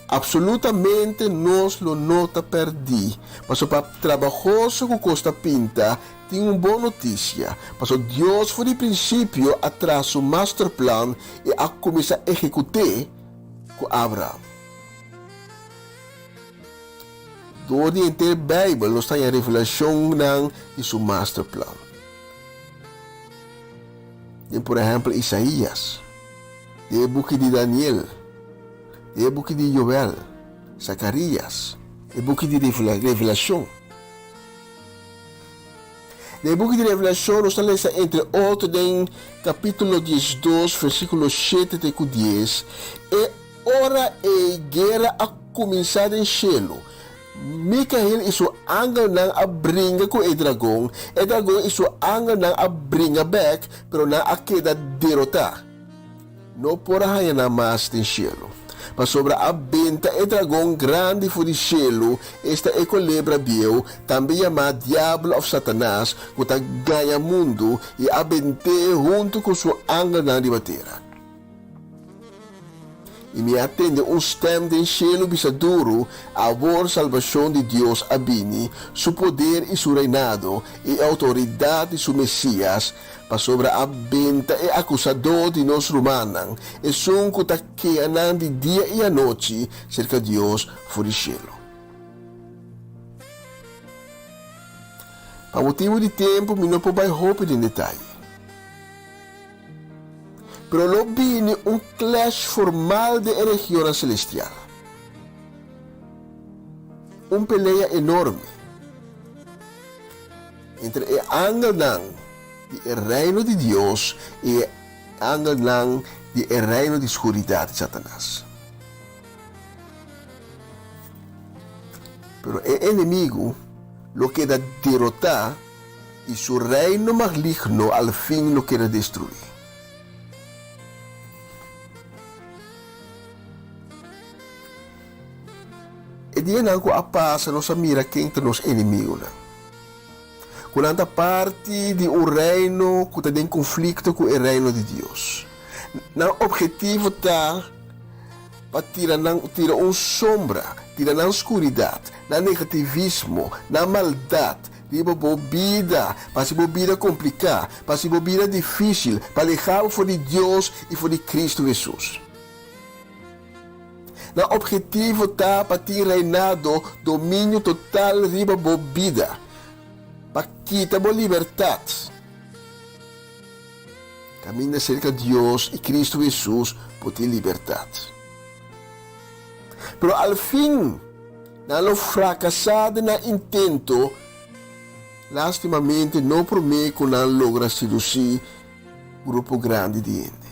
Absolutamente nós não está perdido. Mas para trabalhoso que custa pinta, tem uma boa notícia. Mas Deus foi de princípio atrás do master plan e a começar a executar com Abraão. Durante a inteira Bíblia, nós temos a revelação de seu master plan. Tem, por exemplo, Isaías, o book de Daniel, o book de Joel, Zacarias, o book de revelação. No book de Revelação, nós estamos entre outros em capítulo 12, versículo 7 até 10. E ora a guerra a começar em cielo. Micael e seu anjo não abringa com o dragão e seu anjo não abringa back, pero não a queda derrotar. Não por aí na mais em cielo. mas sobre a benta e dragão grande for de cielo, esta é culebra biel, também chamada diabo ou Satanás, que está ganha mundo e a bente junto com sua anga na ribatera. E me atende stem do cielo bisaduro, a boa salvação de Deus abini, seu poder e seu reinado, e a autoridade de seu Messias, para sobre a benta e acusador de nós romanos, e são que está queanando de dia e a noite, cerca de Deus fora do cielo. Para motivo de tempo, me não pode roupa em detalhe. Pero lo vine clash formal de região celestial. Pelea enorme entre o ángel do reino de Deus e o ángel do reino de escuridade de Satanás. Pero o inimigo lo queda derrotar e seu reino maligno al fin lo queda destruir. E dia não que a passa nossa mira quem está nos inimigos. Quando a parte de reino que está em conflito com o reino de Deus. O objetivo está para tirar sombra, tirar a escuridade, na negativismo, na maldade, para a vida, para a vida complicada, para a vida difícil, para deixar fora de Deus e fora de Cristo Jesus. O objetivo está para ter reinado domínio total riba a vida, para quitar a liberdade. Caminha cerca de Deus e Cristo Jesus por ter liberdade. Pero al fim, não fracassado na intento, lastimamente não promete que não logra seduzir grupo grande de gente.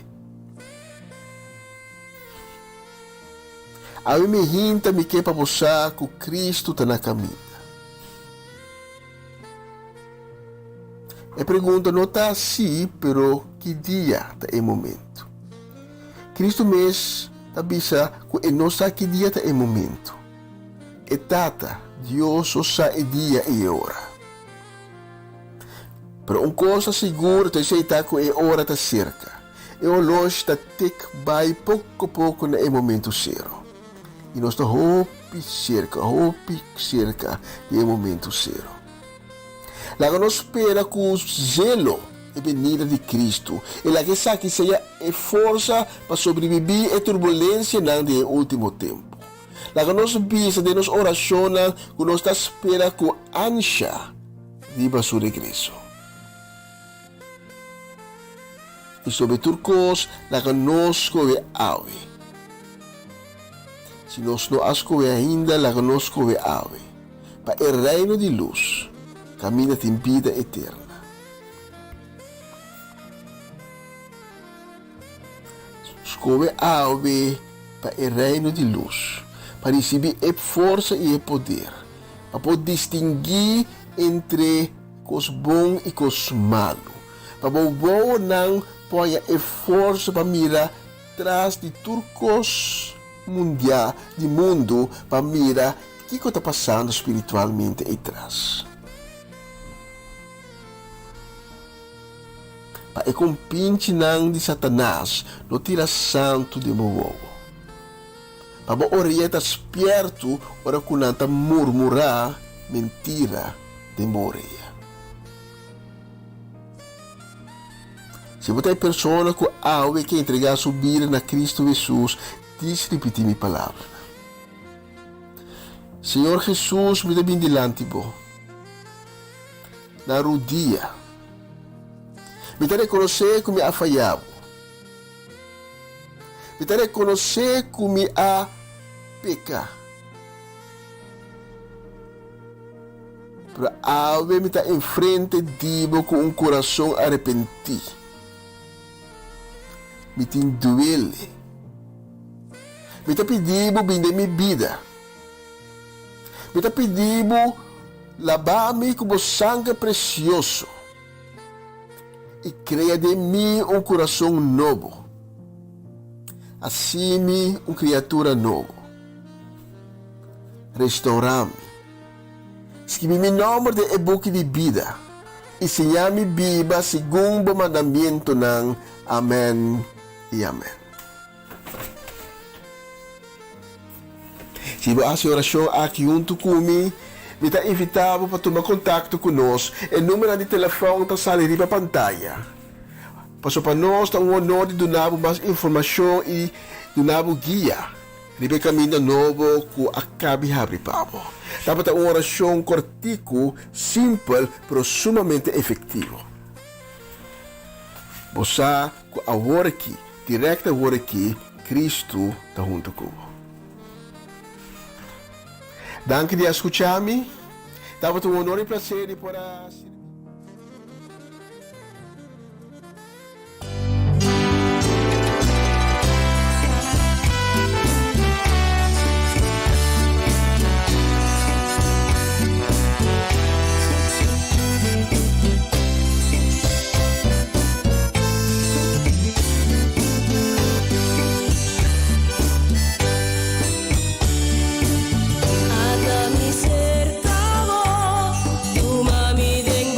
A mim me hinta me que para mostrar que Cristo está na caminho. E pergunta não está assim, pero que dia está em momento? Cristo mesmo está que não sabe que dia está em momento. E tata, Deus só sabe dia e hora. Pero uma coisa segura é que a hora está cerca. E o relógio está vai pouco a pouco no momento zero. E nós estamos cerca do momento zero. Lá nós espera que o zelo e venida de Cristo, e lá que sabe que seja força para sobreviver a turbulência no último tempo. Lá que nós visa de nos oração que nós espera que ansia viva seu regresso. E sobre turcos, lá que nós come ave. Se nós não ascoe ainda, lá que nós come ave. Para o reino de luz, caminha em vida eterna. Escolhe ave para o reino de luz, para receber a força e o poder, para poder distinguir entre os bons e os malos, para poder não pôr a força para mirar atrás de turcos mundial, de mundo, para mirar o que está passando espiritualmente atrás. Para o compinte de Satanás, não tira santo de movo. Para orientar esperto, ora que não está murmurar mentira de moreia. Se você é pessoa que algo que entregar sua vida na Cristo Jesus, diz repetir minha palavra. Senhor Jesus, me dá bem delante, na rodia. Me dá reconhecer que me ha falhado. Me dá reconhecer que me ha pecado. Para algo me está em frente de com coração arrependido. Me tem duele. Me está pedindo vender minha vida. Me está pedindo lavar-me com o sangue precioso. E cria de mim coração novo. Assimi uma criatura nova. Restaurami. Scrivi mi nome de e-book de vida. Ensinami biba segundo o mandamento ng Amen e Amen. Se você oração aqui junto comigo, me está invitado para tomar contato conosco. O número de telefone está salindo na pantalla. Para nós, está um honor de dar mais informação e dar guia. Ribe caminho novo que acabe de abrir. Dapat uma oração cortico, simples, mas sumamente efetivo. Você, agora aqui, direto agora aqui, Cristo está junto comigo. Danke di escucharmi. Dapat un onore e piacere para... Atami cerca vos, tu mami den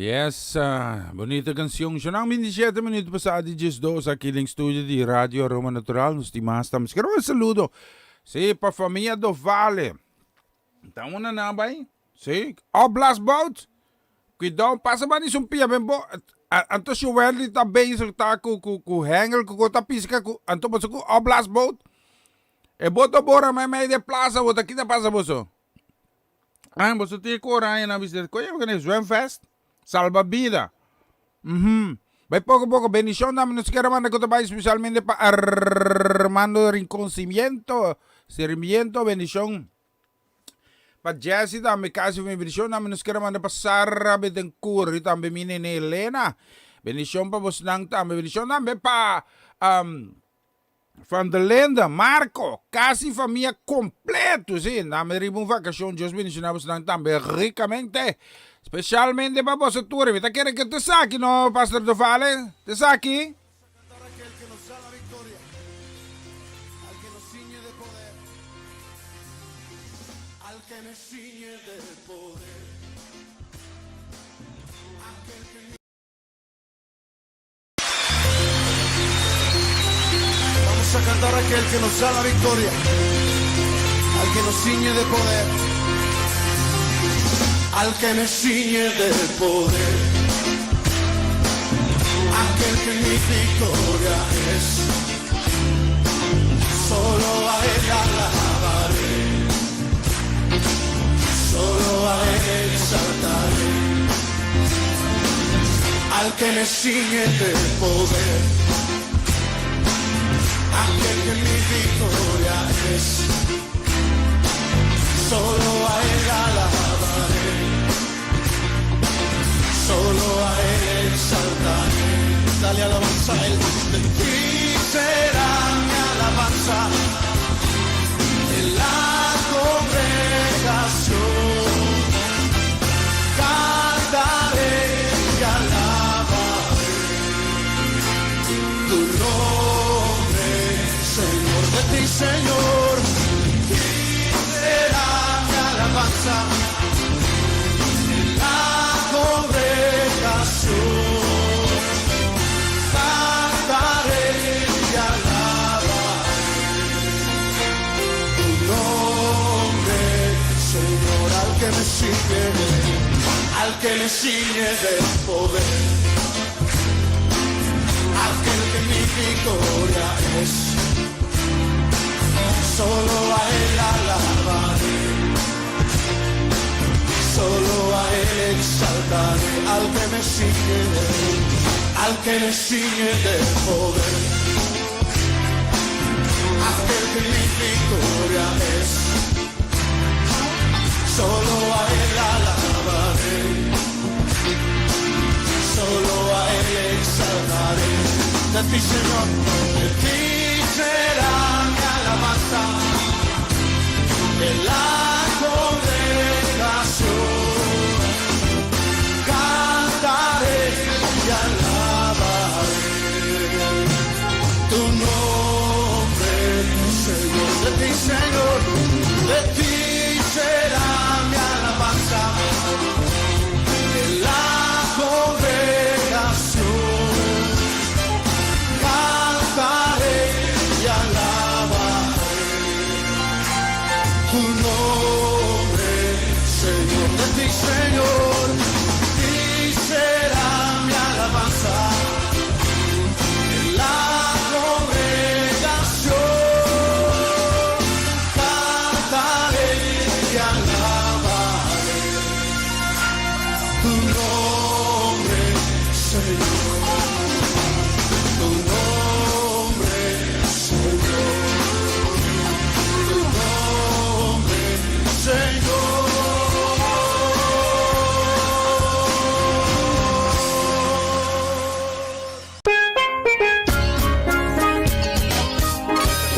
Yes, bonita canción. Siya nang 27 minutos pasado de 2 aqui em estúdio de Rádio Aroma Natural. Nos timas estamos. Quero saludo. Sí, para família do Vale. Então, una na ba? Sí. Oblast Boat. Cuidado, passa ba ni sumpia bembo. Anto si Wendy ta bezig ta ku hengel ku ta pisca ku anto boso ku Oblast Boat. E boto bora me de plaza bota kita passa boso. Boso ti ko raia na visita. Ko eu ganhei zwemfest. Salva vida. Vai pouco, bendición namin nos quiero mandar especialmente para Armando Rincón Cimiento, bendición. Para Jesse también casi bendición namin nos quiero mandar para Sara Betancourt, y también mi nene Elena. Bendición para vos nang también, bendición también para Van der Linde, Marco, casi familia completo, sí. Namin rin mong vacación, Dios bendición na vos nang también ricamente. Specialmente para vos tour, ¿viste? ¿Quieren que te saque, no, Pastor Dovale? ¿Te saque? Vamos a cantar a aquel que nos da la victoria, al que nos ciñe de poder. Al que me ciñe de poder, aquel que mi victoria es, solo a él alabaré, solo a él exaltaré. Al que me ciñe de poder, aquel que mi victoria es, solo a él alabaré, solo a él exaltaré. Dale alabanza a él. De ti será mi alabanza en la congregación. Cantaré y alabaré tu nombre, Señor. De ti, Señor, de ti será mi alabanza en la congregación. Cantaré y alabaré tu nombre, Señor. Al que me ciñe de poder, aquel que mi victoria es, solo a él alabaré, solo a él exaltaré. Al que me ciñe de poder, aquel que mi victoria es, solo a él alabaré, solo a él exaltaré. De ti, Señor, de ti será mi alabanza en la congregación. Cantaré y alabaré tu nombre, Señor. De ti, Señor, de ti será mi alabanza en la congregación. Cantaré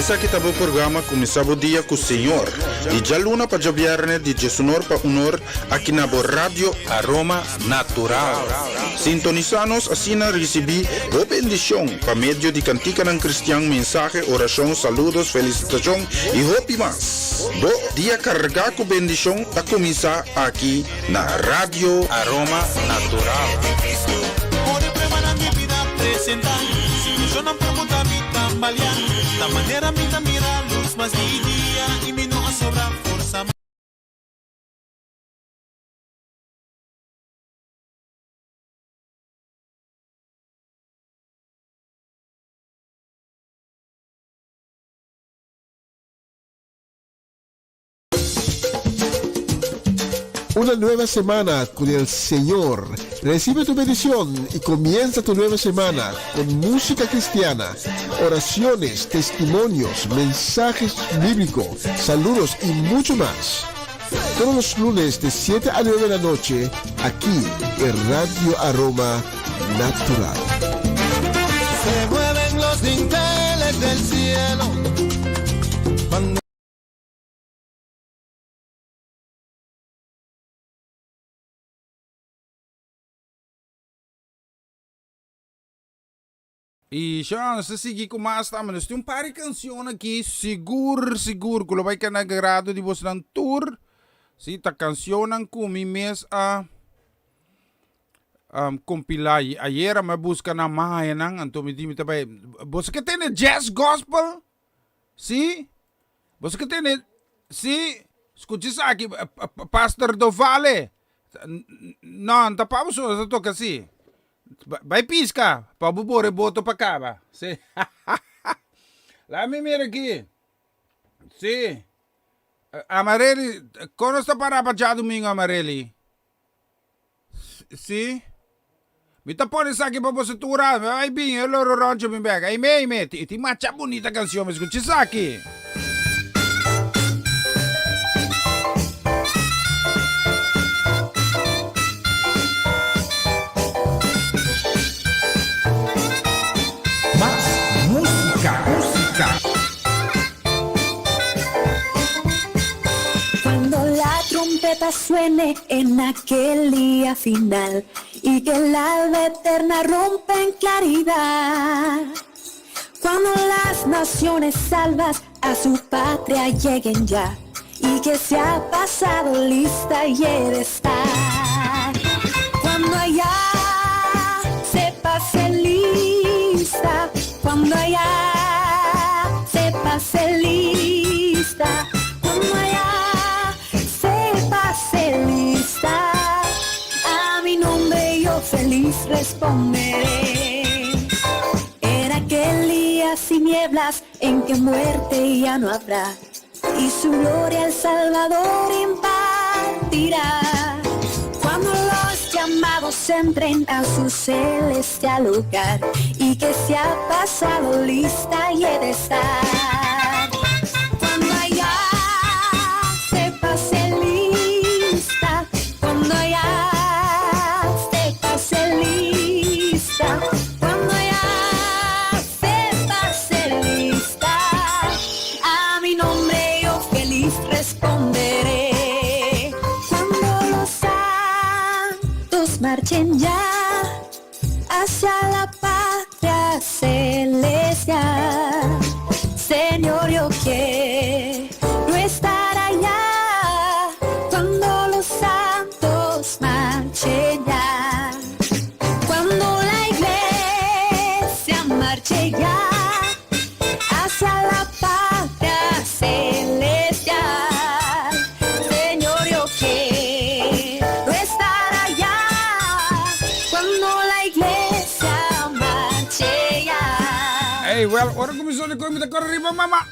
Essa aqui tá o programa Começava o Dia com o Senhor. E já luna para jobiarne de Jesunor para unor aqui na Rádio Aroma Natural. Sintonizanos assim na recebi o bendição para meio de cantica ng cristiano, mensaje, oração, saludos, felicitação e hopi mas. Bo dia carregar com bendição a começar aqui na Rádio Aroma Natural. Ore prepara mi vida presentar. Si yo no pregunta mi tambalear. La manera mi mira luz más día y mi no sobra fuerza. Una nueva semana con el Señor. Recibe tu bendición y comienza tu nueva semana con música cristiana, oraciones, testimonios, mensajes bíblicos, saludos y mucho más. Todos los lunes de 7 a 9 de la noche, aquí en Radio Aroma Natural. Se mueven los dinteles del cielo. Cuando E Sean, se seguir com mais, mas tem par de canções aqui, seguro, que vai que na grado de você na tour, se tá canção com mim mês a compilar. Ayer me busca na maia nang, então me diz também, você que tem jazz gospel, sim? Você que tem, sim? Escute isso aqui, Pastor do Vale, não, tá para você toca assim. Vai pisca, para bubore boto para cá, ba. Sim. Lá me mira aqui. Sim. Amareli, quando está para já domingo, Amareli? Sim. Me tá pondo isso aqui para você turar, vai bem, eu loro roncho me pega. Aí me, ti macha bonita canção, mas escute isso aqui. Suene en aquel día final y que el alba eterna rompe en claridad. Cuando las naciones salvas a su patria lleguen ya y que se ha pasado lista y he de estar. Cuando allá se pase lista, cuando allá se pase lista, cuando allá lista, a mi nombre yo feliz responderé. En aquel día sin nieblas en que muerte ya no habrá y su gloria el Salvador impartirá. Cuando los llamados entren a su celestial lugar y que se ha pasado lista y he de estar. Cuando allá se pase lista, cuando ya se pase lista, cuando ya se pase lista, a mi nombre yo feliz responderé. Cuando los santos marchen ya hacia la patria celestial, Señor, yo quiero estar allá. Cuando los santos marchen ya, cuando la iglesia marche ya hacia la patria celestial, Señor, yo quiero estar allá. Cuando la iglesia marche ya. Hey, well, ora começou de coisa com arriba, mama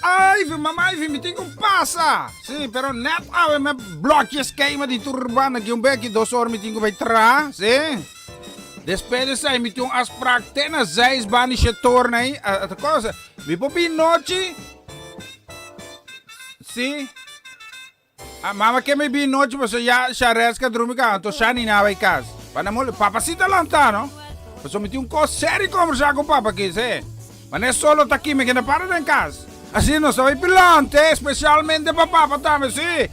Ivy, me tem passa. Sim, pero net ave me blokjes queima de turbana que beque 2 horas me tenho vai tra, sim. Despede sai me tem as praktena 6 banische torna aí, a coisa. Me popi noite. Sim. A mama que me bi noite, você já resca dormir cá, tô chani na vai casa. Para mole, papacita lantano. Você me tem coisa sério conversar com papa aqui, sim. Mas não é só tá aqui, me que não para em casa. Así no soy pilante, especialmente papá, patame, sí.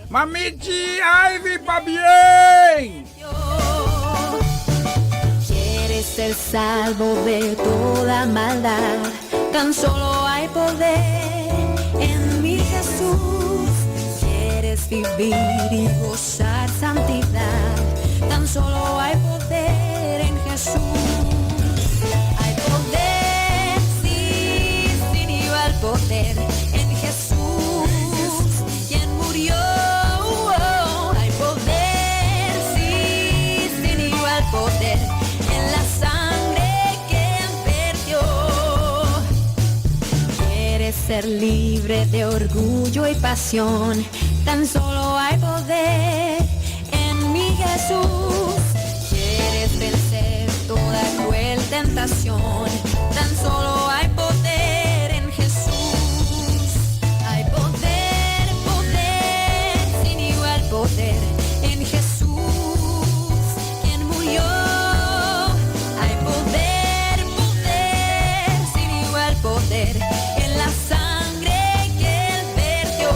Mamichi, Ivy, pa' bien. Quieres ser salvo de toda maldad, tan solo hay poder en mi Jesús. Quieres vivir y gozar santidad, tan solo hay poder en Jesús. Hay poder, sí, sin igual poder en Jesús, quien murió. Hay poder, sí, sin igual poder en la sangre que vertió. Quieres ser libre de orgullo y pasión, tan solo hay poder en mi Jesús. Quieres vencer toda cruel tentación, tan solo hay poder en Jesús. Hay poder, poder, sin igual poder en Jesús, quien murió. Hay poder, poder, sin igual poder en la sangre que Él vertió.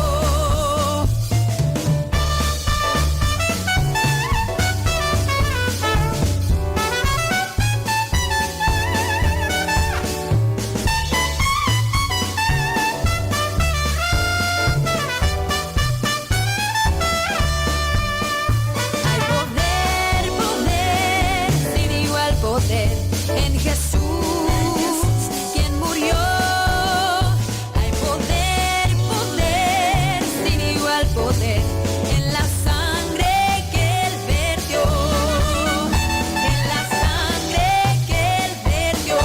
Hay poder, poder, sin igual poder en Jesús, quien murió. Hay poder, poder, sin igual poder en la sangre que Él vertió. En la sangre que Él vertió.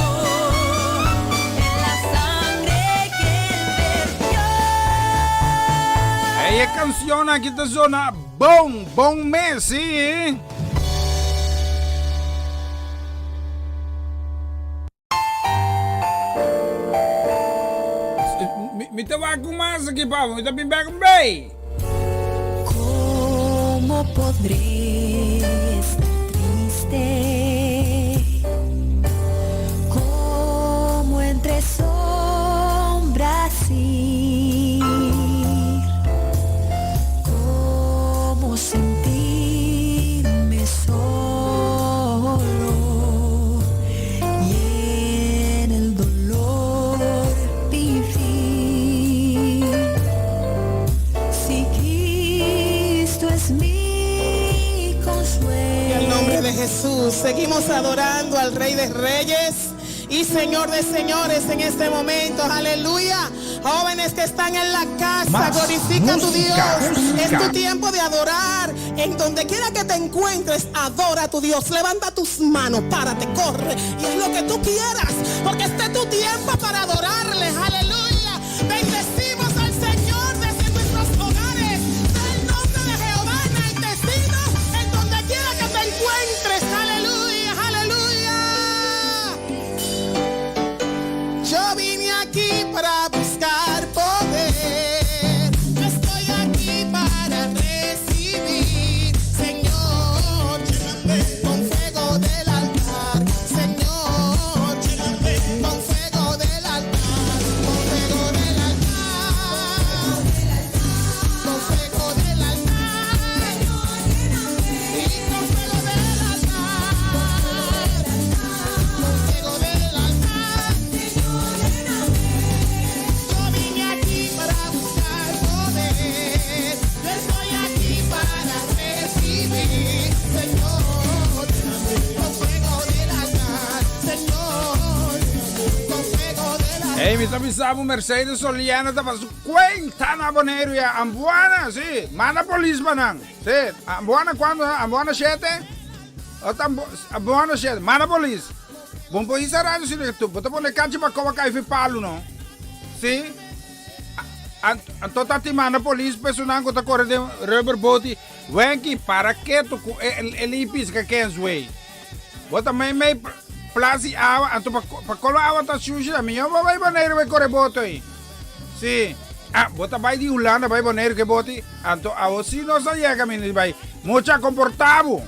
En la sangre que Él vertió. Ella canción aquí te suena bon Messi. Mi tabaco más aquí, pavo. Mi tabaco más bay. ¿Cómo podré estar triste? ¿Cómo entre sombras ir? ¿Cómo sentirme solo y en el dolor vivir? Si Cristo es mi consuelo. En el nombre de Jesús, seguimos adorando al Rey de Reyes y Señor de Señores en este momento. Aleluya. Jóvenes que están en la casa, glorifica a tu Dios. Es tu tiempo de adorar. En donde quiera que te encuentres, adora a tu Dios. Levanta tus manos, párate, corre. Y es lo que tú quieras, porque este es tu tiempo para adorarle. Aleluya. Bendecimos al Señor desde nuestros hogares. El nombre de Jehová enaltecido en donde quiera que te encuentres. Aleluya, aleluya. Yo vine aquí para buscar poder. Yo estoy aquí para recibir. Señor, lléname con fuego del altar. Señor, lléname con fuego del altar. Con fuego del altar. Con fuego del altar. Y con fuego del altar. Con fuego del altar. Yo vine aquí para buscar poder. Yo estoy aquí para recibir. Señor, con fuego del altar. Señor, con fuego del altar. Hey, mi tabisabu Mercedes Soliana tapa su cuenta na bonero ya Ambuana, sí. Mana polis manang. Sí. Ambuana cuando? Ambuana 7? O Ambuana 7. Mana polis. Bom polis sarado si tu. Bota pone cancha pa kowa kai fi palu no. Sí. Antota mana polis personang ko ta corre de rubber boti. Wenki para que tu el ipis ka kensway. Bota may plasi awa anto pa kola awa ta sushi a minha vai boneiro vai corre boto aí. Sí. Bota vai di Holanda vai boneiro que boti. Anto a si no sa llega mini vai. Mucha comportavo.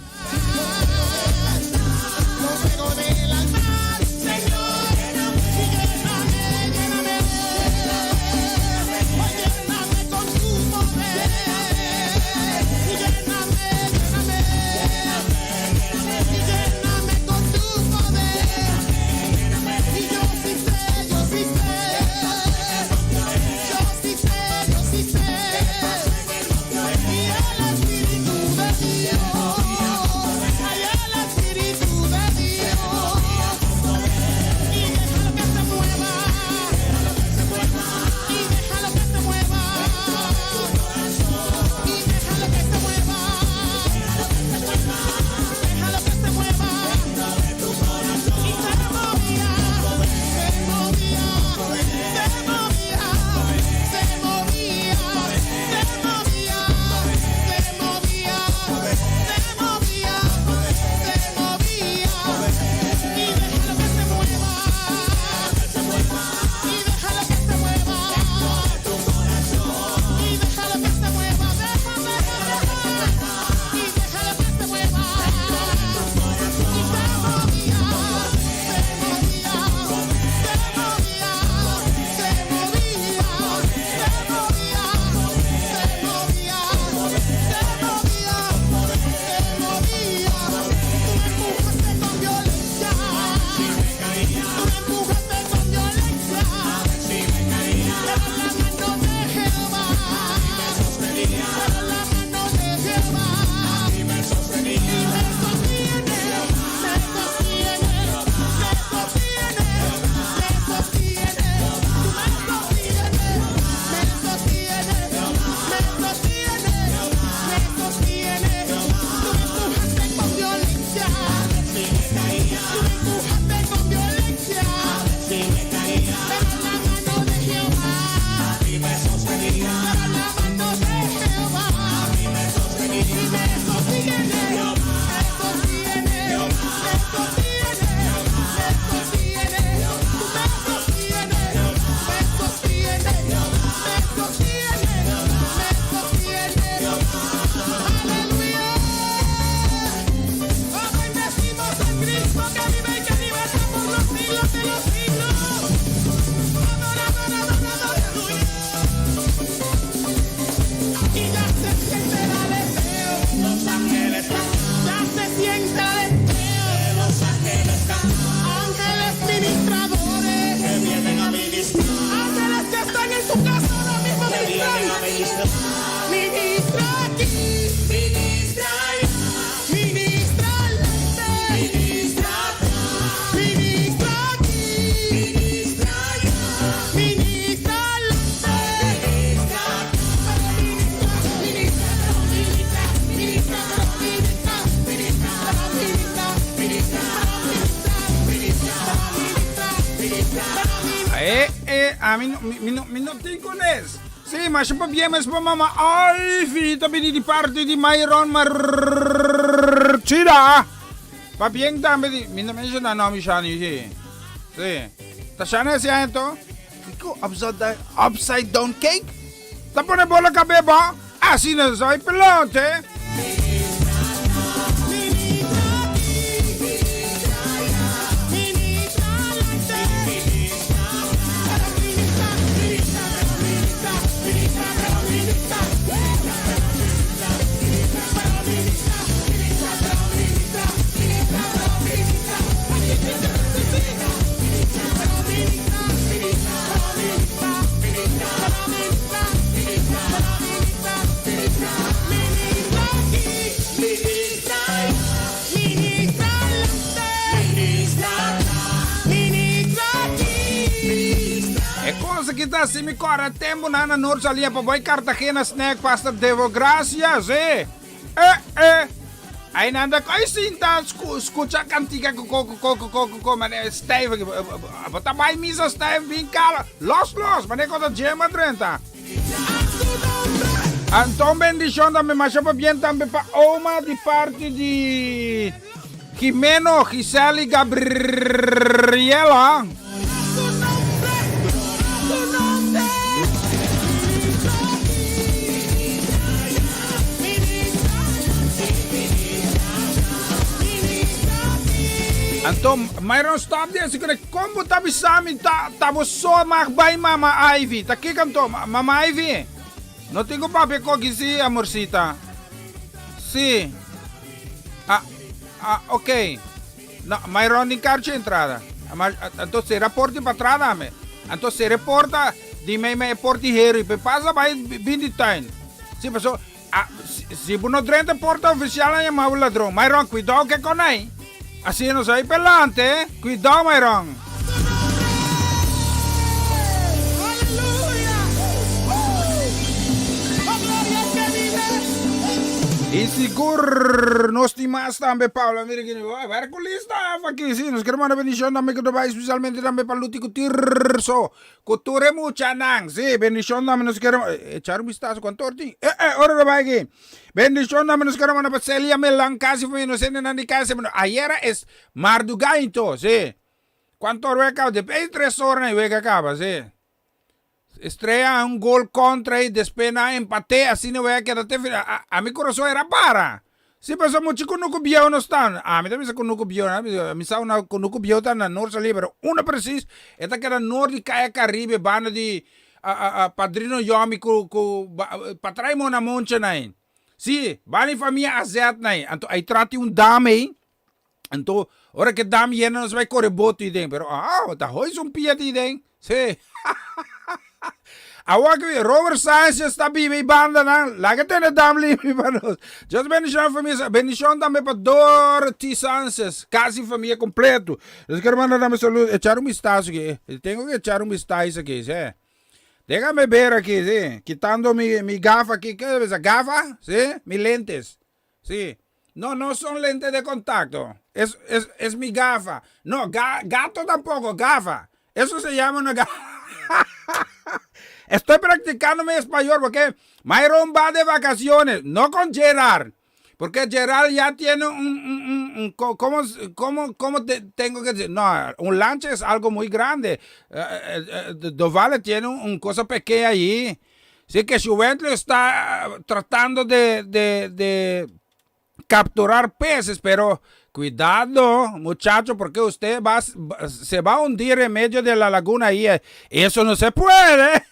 A mí no tengo les. Sí, mas pa bien mas pa mama Ivy, tabi di parte di Myron Marchida. Pa bien tambi di, minna mention na nomi siya ni si. Si. Ta siya na siya ito. Iko, upside down cake? Tapo na bola ka beba? Assim na sa ipelote. Kita si mi cora tempo na Norsalia pa boy Cartagena snack pastor Devo gracias ay nanda ko ay sinta escucha cantica ko man steve batabay misa steve vincala los mane ko da gema 30 Anton bendición dame más pa bien tambe pa Oma di parte di Jimeno Giseli Gabriela. Antom, mayroon stop din. Siguro, kombo tabi sa amin, tapos so makbay Mama Ivy. Takikam to, Mama Ivy. No tengo papi ko gisi, amorcita. Si. Okay. No, mayroon din karche entrada. Entonces, reporte pa entrada me. Entonces, reporta, di may reporte heri. Pe pasa ba binditain. Si, paso, si buno 30 porta oficial na yung mga ladrong. Mayroon, cuidado que konay. Así no soy pelante, cuidado, Mayron. Y seguro no estimas también, Pablo. Mire que ver con lista, aquí sí, nos queremos una bendición también que te va especialmente también para Luti Cutirso. Culture mucha nang, sí, bendición también nos queremos echar un vistazo con torti. Ahora lo va aquí. Bendición también nos queremos una Celia Melan casi fue no sé ni casi. Ayer es Mardugaito, sí. ¿Cuánto rueca? De 3 horas y rueca acaba, sí. Estrella un gol contra y despena empate, así no voy a quedarte. A mi corazón era para. Sí, pero mucho con Nuco Bio no están. A mí también se con Nuco Bio, a mí se una con Nuco Bio tan en Norte pero una precis, esta que era Norte y Caya Caribe, banda de Padrino Yomi, patraimo una moncha nain. Sí, bani familia azet nain. Anto, ay trati un dame, anto, ora que dame llena nos va a correr boto y den, pero, ta hoy son piet y den, sí. Awak Robert Sánchez está vivo y banda nang lagate na damli mi panos. Just bendición familia, bendición también para Dorothy Sánchez, casi familia completo. Les quiero mandar dame salud, echar un vistazo aquí. Tengo que echar un vistazo aquí, sí. Déjame ver aquí, sí. Quitando mi gafa aquí, ¿qué es esa gafa? Sí, mis lentes. Sí. No son lentes de contacto. Es mi gafa. No, gato tampoco, gafa. Eso se llama una gafa. Estoy practicando mi español porque Myron va de vacaciones, no con Gerard, porque Gerard ya tiene ¿cómo tengo que decir? No, un lancha es algo muy grande. Dovale tiene un cosa pequeña allí. Así que Juventus está tratando de capturar peces, pero cuidado, muchacho, porque usted se va a hundir en medio de la laguna ahí. Eso no se puede.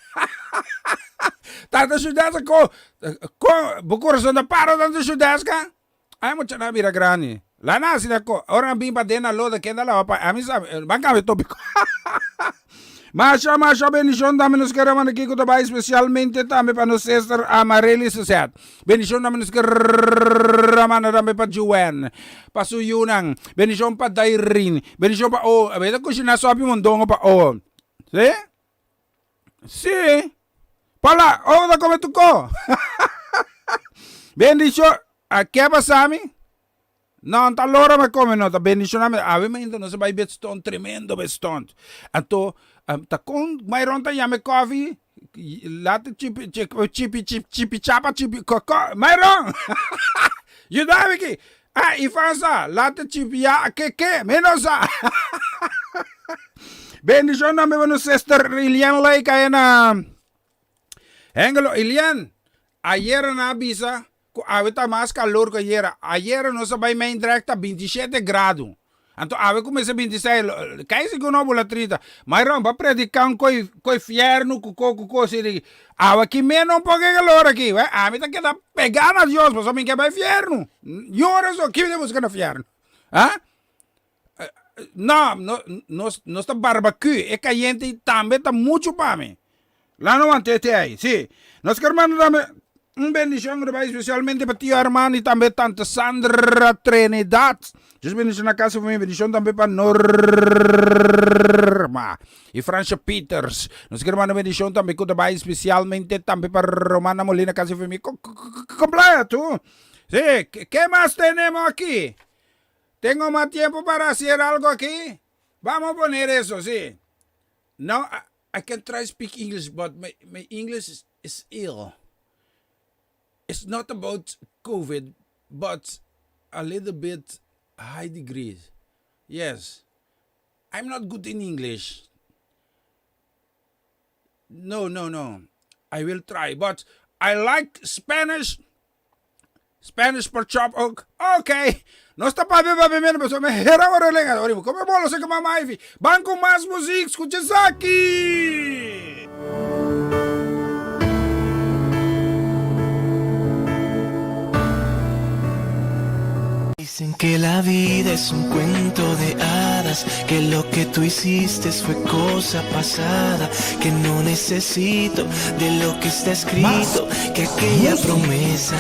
Tanto Sudesca Bucurso na paro tanto Sudesca. Ay mucha na mira grande. La nasi na ko. Ora bimba dena loda kenda la pa. A mí sabe, banca me topico. Masha bendición dame nos queremos aquí con trabajo especialmente también para nos César Amarelli Sociedad. Bendición dame nos queremos dame para Juan, para Suyunang. Bendición para Dairin. Bendición para a ver ko sina sabi mondongo pa ¿Sí? Sí. Pala, da come tu ko. Bendición. ¿A qué pasa a mí? Não, tá lora me come não, tá bendicionado. Ave me ainda não se vai bestond, tremendo bestond. Então, tá com Myron tá yame coffee, lata chipi chapa coco. Myron! You dá aqui. Ifansa, lata chipi ya que menosa. Bendicionado me no sister Ilian like ay na. Engelo Ilian. Ayer na bisa. Ave tá mais calor que ayer. Ayer nós vai main direct a 27 graus. Então ave começa a 26. Cai se que não bola 30. Mas não vai predicar coi fierno com se ave que menos um pouco calor aqui. Ave tá que dá pegar nas Deus, mas homem que vai fierno. Llora só que busca na fierno. Hã? Não, nós tá barbecue. É que a gente também tá muito para mim. Lá no antete aí, sim. Nós queremos também bendición especialmente para tío hermano y también tanta Sandra Trinidad. Yo bendición a casa para mi bendición también para Norma y Francia Peters. Nos queremos una bendición también especialmente también para Romana Molina, casa para mi completo. Sí, ¿qué más tenemos aquí? ¿Tengo más tiempo para hacer algo aquí? Vamos a poner eso, sí. No, I can try to speak English, but my English is ill. It's not about COVID, but a little bit high degrees. Yes. I'm not good in English. No. I will try, but I like Spanish. Spanish por chop. Okay. No está para ver, pero me era ahora legal. Como bolo se como mais. Van com mais música, escucha aqui. Dicen que la vida es un cuento de hadas, que lo que tú hiciste fue cosa pasada, que no necesito de lo que está escrito, que aquella promesa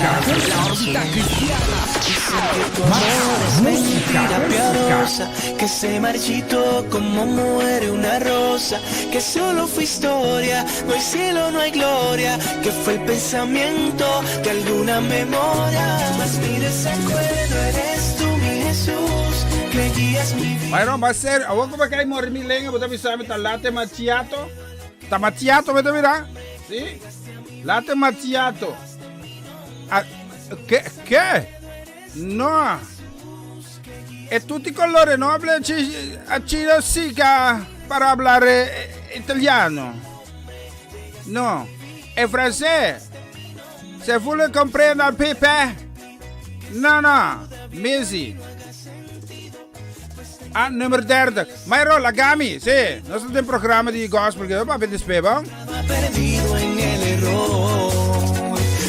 Dicen que tu amor es mentira piadosa, que se marchitó como muere una rosa, que solo fue historia, no hay cielo, no hay gloria, que fue el pensamiento de alguna memoria, mas mi desacuerdo eres tú, mi Jesús, que guías mi vida. Mayroon ba sir, awag ko ba kayo mo rimilenga, buta bisami ta latte macchiato? Ta macchiato, buta mira? Si? Latte macchiato. ¿Qué? No. E tutti colori no hablan chino sica para hablar italiano. No. E francés. Se vuole comprendere al Pepe. No. Mesi. Nummer 30. Mayroon, Lagami, sì. Non sto in programma di gospel che va per dispebo. Perdido en el error.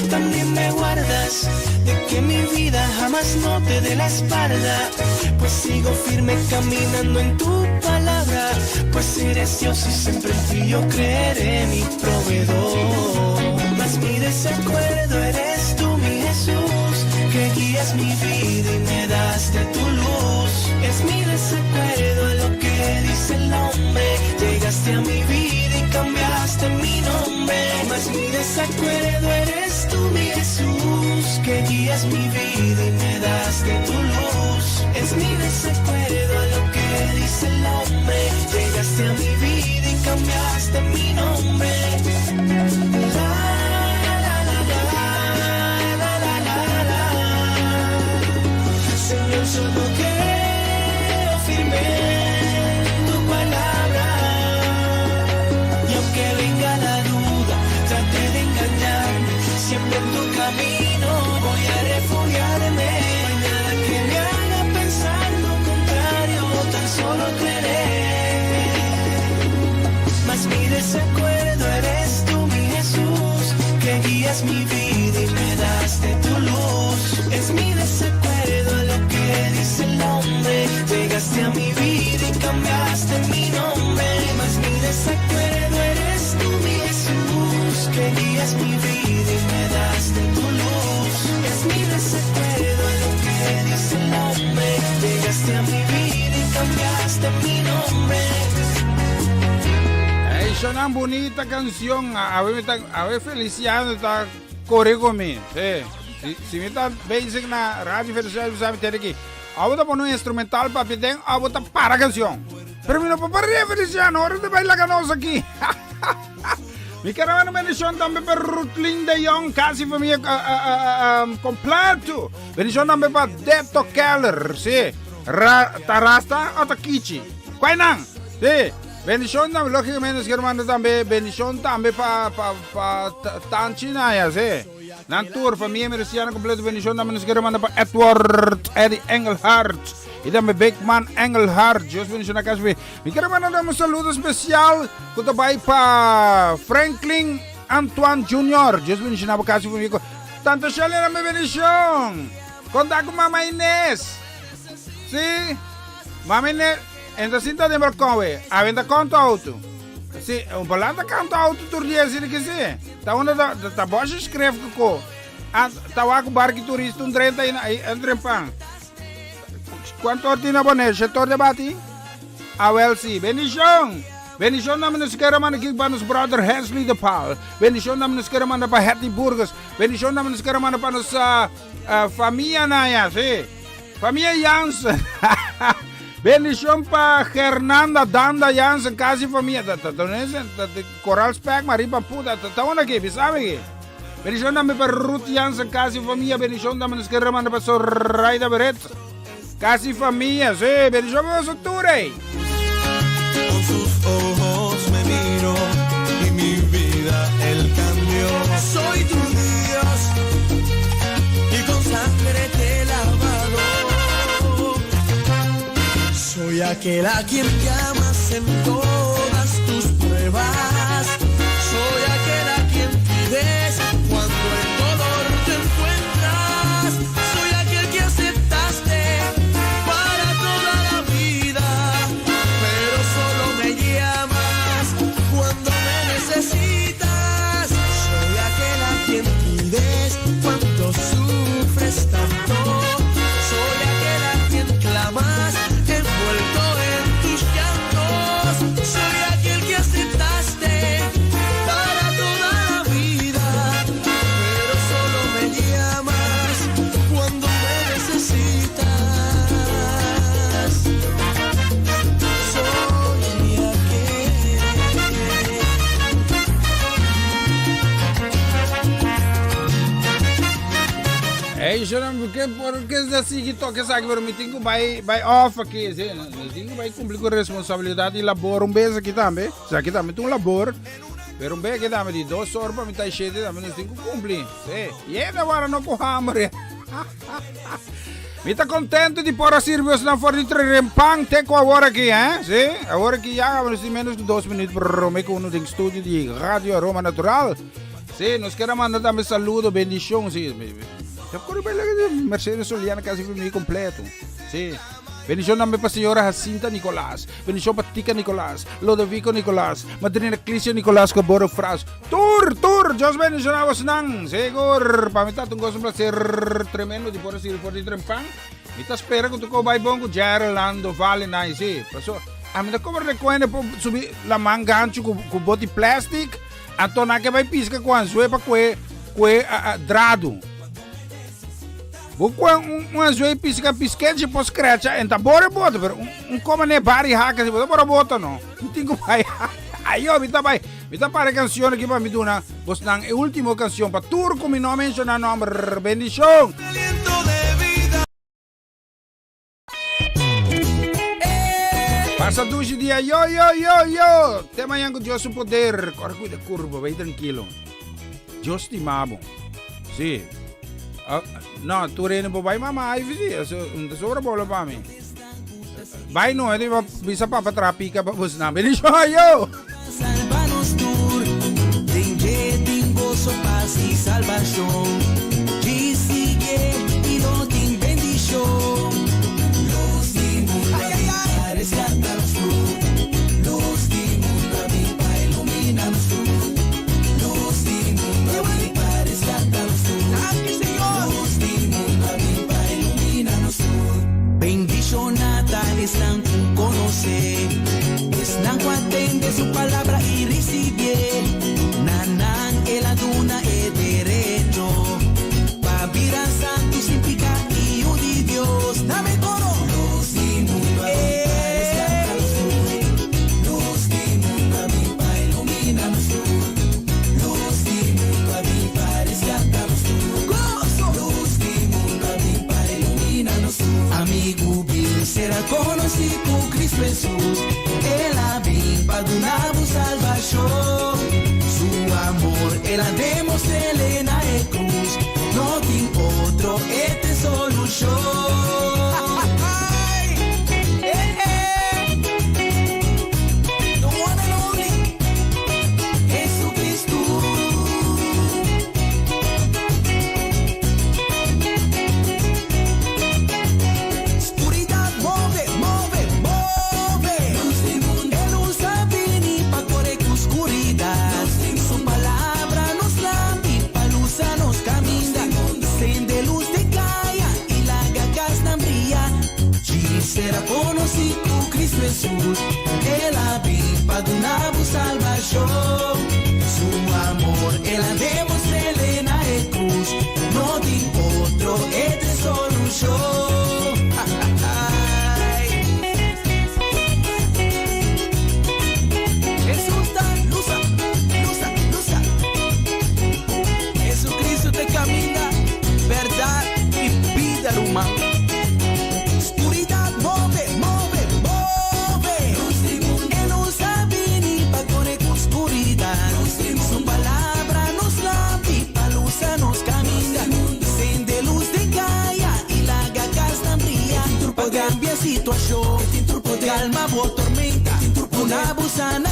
También me guardas de que mi vida jamás no te dé la espalda, pues sigo firme caminando en tu palabra, pues eres Dios y siempre en ti yo creeré, mi proveedor. Mas mi desacuerdo eres tú, mi Jesús, que guías mi vida y me das de tu luz. Es mi desacuerdo a lo que dice el hombre, llegaste a mi vida y cambiaste mi nombre. Mas mi desacuerdo eres tú, mi Jesús, que guías mi vida y me das de tu luz. Es mi desacuerdo a lo que dice el hombre, llegaste a mi vida y cambiaste mi nombre. Señor, solo creo firme en tu palabra, y aunque venga la duda, trate de engañarme, siempre en tu camino voy a refugiarme. No hay nada que me haga pensar lo contrario, tan solo creeré. Mas mi desacuerdo eres tú, mi Jesús, que guías mi vida y me das de tu luz. Es mi desacuerdo a lo que dice el hombre, llegaste a mi vida y cambiaste mi nombre. Mas mi desacuerdo eres tú, mi Jesús, que guías mi vida y me das de tu luz. Es mi desacuerdo a lo que dice el hombre, llegaste a mi vida y cambiaste mi nombre. Es una bonita canción. A ver Feliciano está corre conmigo. Si me está basic na Radio Federal, sabe ter aqui. Ahora poner un instrumental para pedir, ahora para canción. Pero no para Feliciano, ahora te baila ganos aquí. Mi caravana bendición también para Rutlin de Jong, casi familia completo. Bendición también para Deto Keller, sí. Tarasta o Takichi. Quainan, sí. Bendición también, lógicamente, hermano, también. Bendición también para Tanchinaya, sí. Nantur, familia mereciana completa. Bendición también, hermano, para Edward Eddie Engelhardt. Y también Beckman Engelhardt. Dios bendición a casa. Mi hermano, damos un saludo especial. Kutabay para Franklin Antoine Jr. Dios bendición a casa. Tanto Shelly, dame bendición. Conta con Mama Inés. Sí, Mama Inés. En la cinta de Mercowe, avenda conto auto. Sì, un balanda conto auto turdiesi che sì. Ta una da bosch schreef ko. Ta wa ko barki turista un 30 in Drempang. Quanto ordina bone, setor de bati? Well, sì, bendición. Bendición namen nos keraman kik banus brother Hensley de Paul. Bendición namen nos keraman pa Hetty Burgers. Bendición namen nos keraman pa nos familia Naya, sì. Familia Jansen. Bendición para Hernanda Danda Jansen, casi familia. Coral Spec, Maripa Puta, ¿está aquí? ¿Sabe qué? Bendición también para Ruth Jansen, casi familia. Bendición también es que remanda para Sorraida Beret. Casi familia, sí. Bendición para Soture. Con sus ojos me miro y mi vida él cambió. Soy tu Dios y con sangre te he lavado. Soy aquel a quien llamas en todas tus pruebas. Soy aquel a quien pides cuando el dolor te encuentras. Soy aquel que aceptaste para toda la vida. Pero solo me llamas cuando me necesitas. Soy aquel a quien pides cuando sufres tanto. Soy aquel a quien clamas envuelto en tus llantos. Soy aquel que aceptaste para toda la vida. Pero solo me llamas cuando me necesitas. Soy aquel. Hey, por que es assim que toca essa pero me tenho vai off aqui, sim, me tenho vai cumprir com responsabilidade e labor mês aqui também. Já aqui também tem labor. Pero mês aqui também de 2 horas para me tá cheio também não tenho que cumprir. Sim. E é agora não com hambre. Me tá contente de pôr a serviço na fora de Trempang, tem com agora aqui, hein? Sim. Agora que já vamos menos de 2 minutos para Rome com um estúdio de Rádio Aroma Natural. Sim, nós queremos mandar também saludo, bendição, sim. Mercedes Soliana casi familia completo. Sí. Bendición también para señora Jacinta Nicolás. Bendición para Tica Nicolás. Lodovico Nicolás. Madrina Clicia Nicolás Caboro Fras. Tur. Dios bendición a vos nang. Seguro. Para mí está un placer tremendo de por así por de Trempang. Me está espera que tu co vai bom con Gerlando Vale nai. Sí. Pasó. A mí no como recuerda por subir la manga ancho con bote plástico. Antona que vai pisca com a zuepa que drado. Um azul pisquete pos scratcha en tabore bota, pero como ne bari haka se bota bota no. Tingo pai. Aí ó, me tá para canção aqui para me duna. Vos nang e última canção para turco mi no menciona nombre bendición. Passa 12 dias, yo. Tema yang com Deus o poder. Corre cuida curva, vai tranquilo. Deus te mamo. Sim. No, tu rin po ba mama ay visi, sobra bola pa mi. Vai no, edi bisa pa patrapi ka pa bus na. Bendición yo. Salvanos tur, tem gozo, paz y salvación. Y sigue y no tem bendición. Luz di mundo para rescatar los luz. Luz di mundo para iluminar los luz. Luz di mundo para rescatar los luz. Bendicionada están con conocer, están atende su palabra y recibe. Nanan el aduna es derecho, Babira santo significa hijo de Dios. Dame coro. una salvación. Su amor, ela demonstrele na cruz. No tem outro, este solución. Será conocido Cristo Jesús, ela vem para dar una salvación. Su amor, ela demonstrele na cruz. No tem outro, este solución. Jesús da luza, luza, luza. Jesucristo te camina, verdad y vida humana. Su palabra nos lampa, luza nos camina. Sende luz de caia y la gagas tan brilla. Cambia situación, calma boa tormenta. Una busana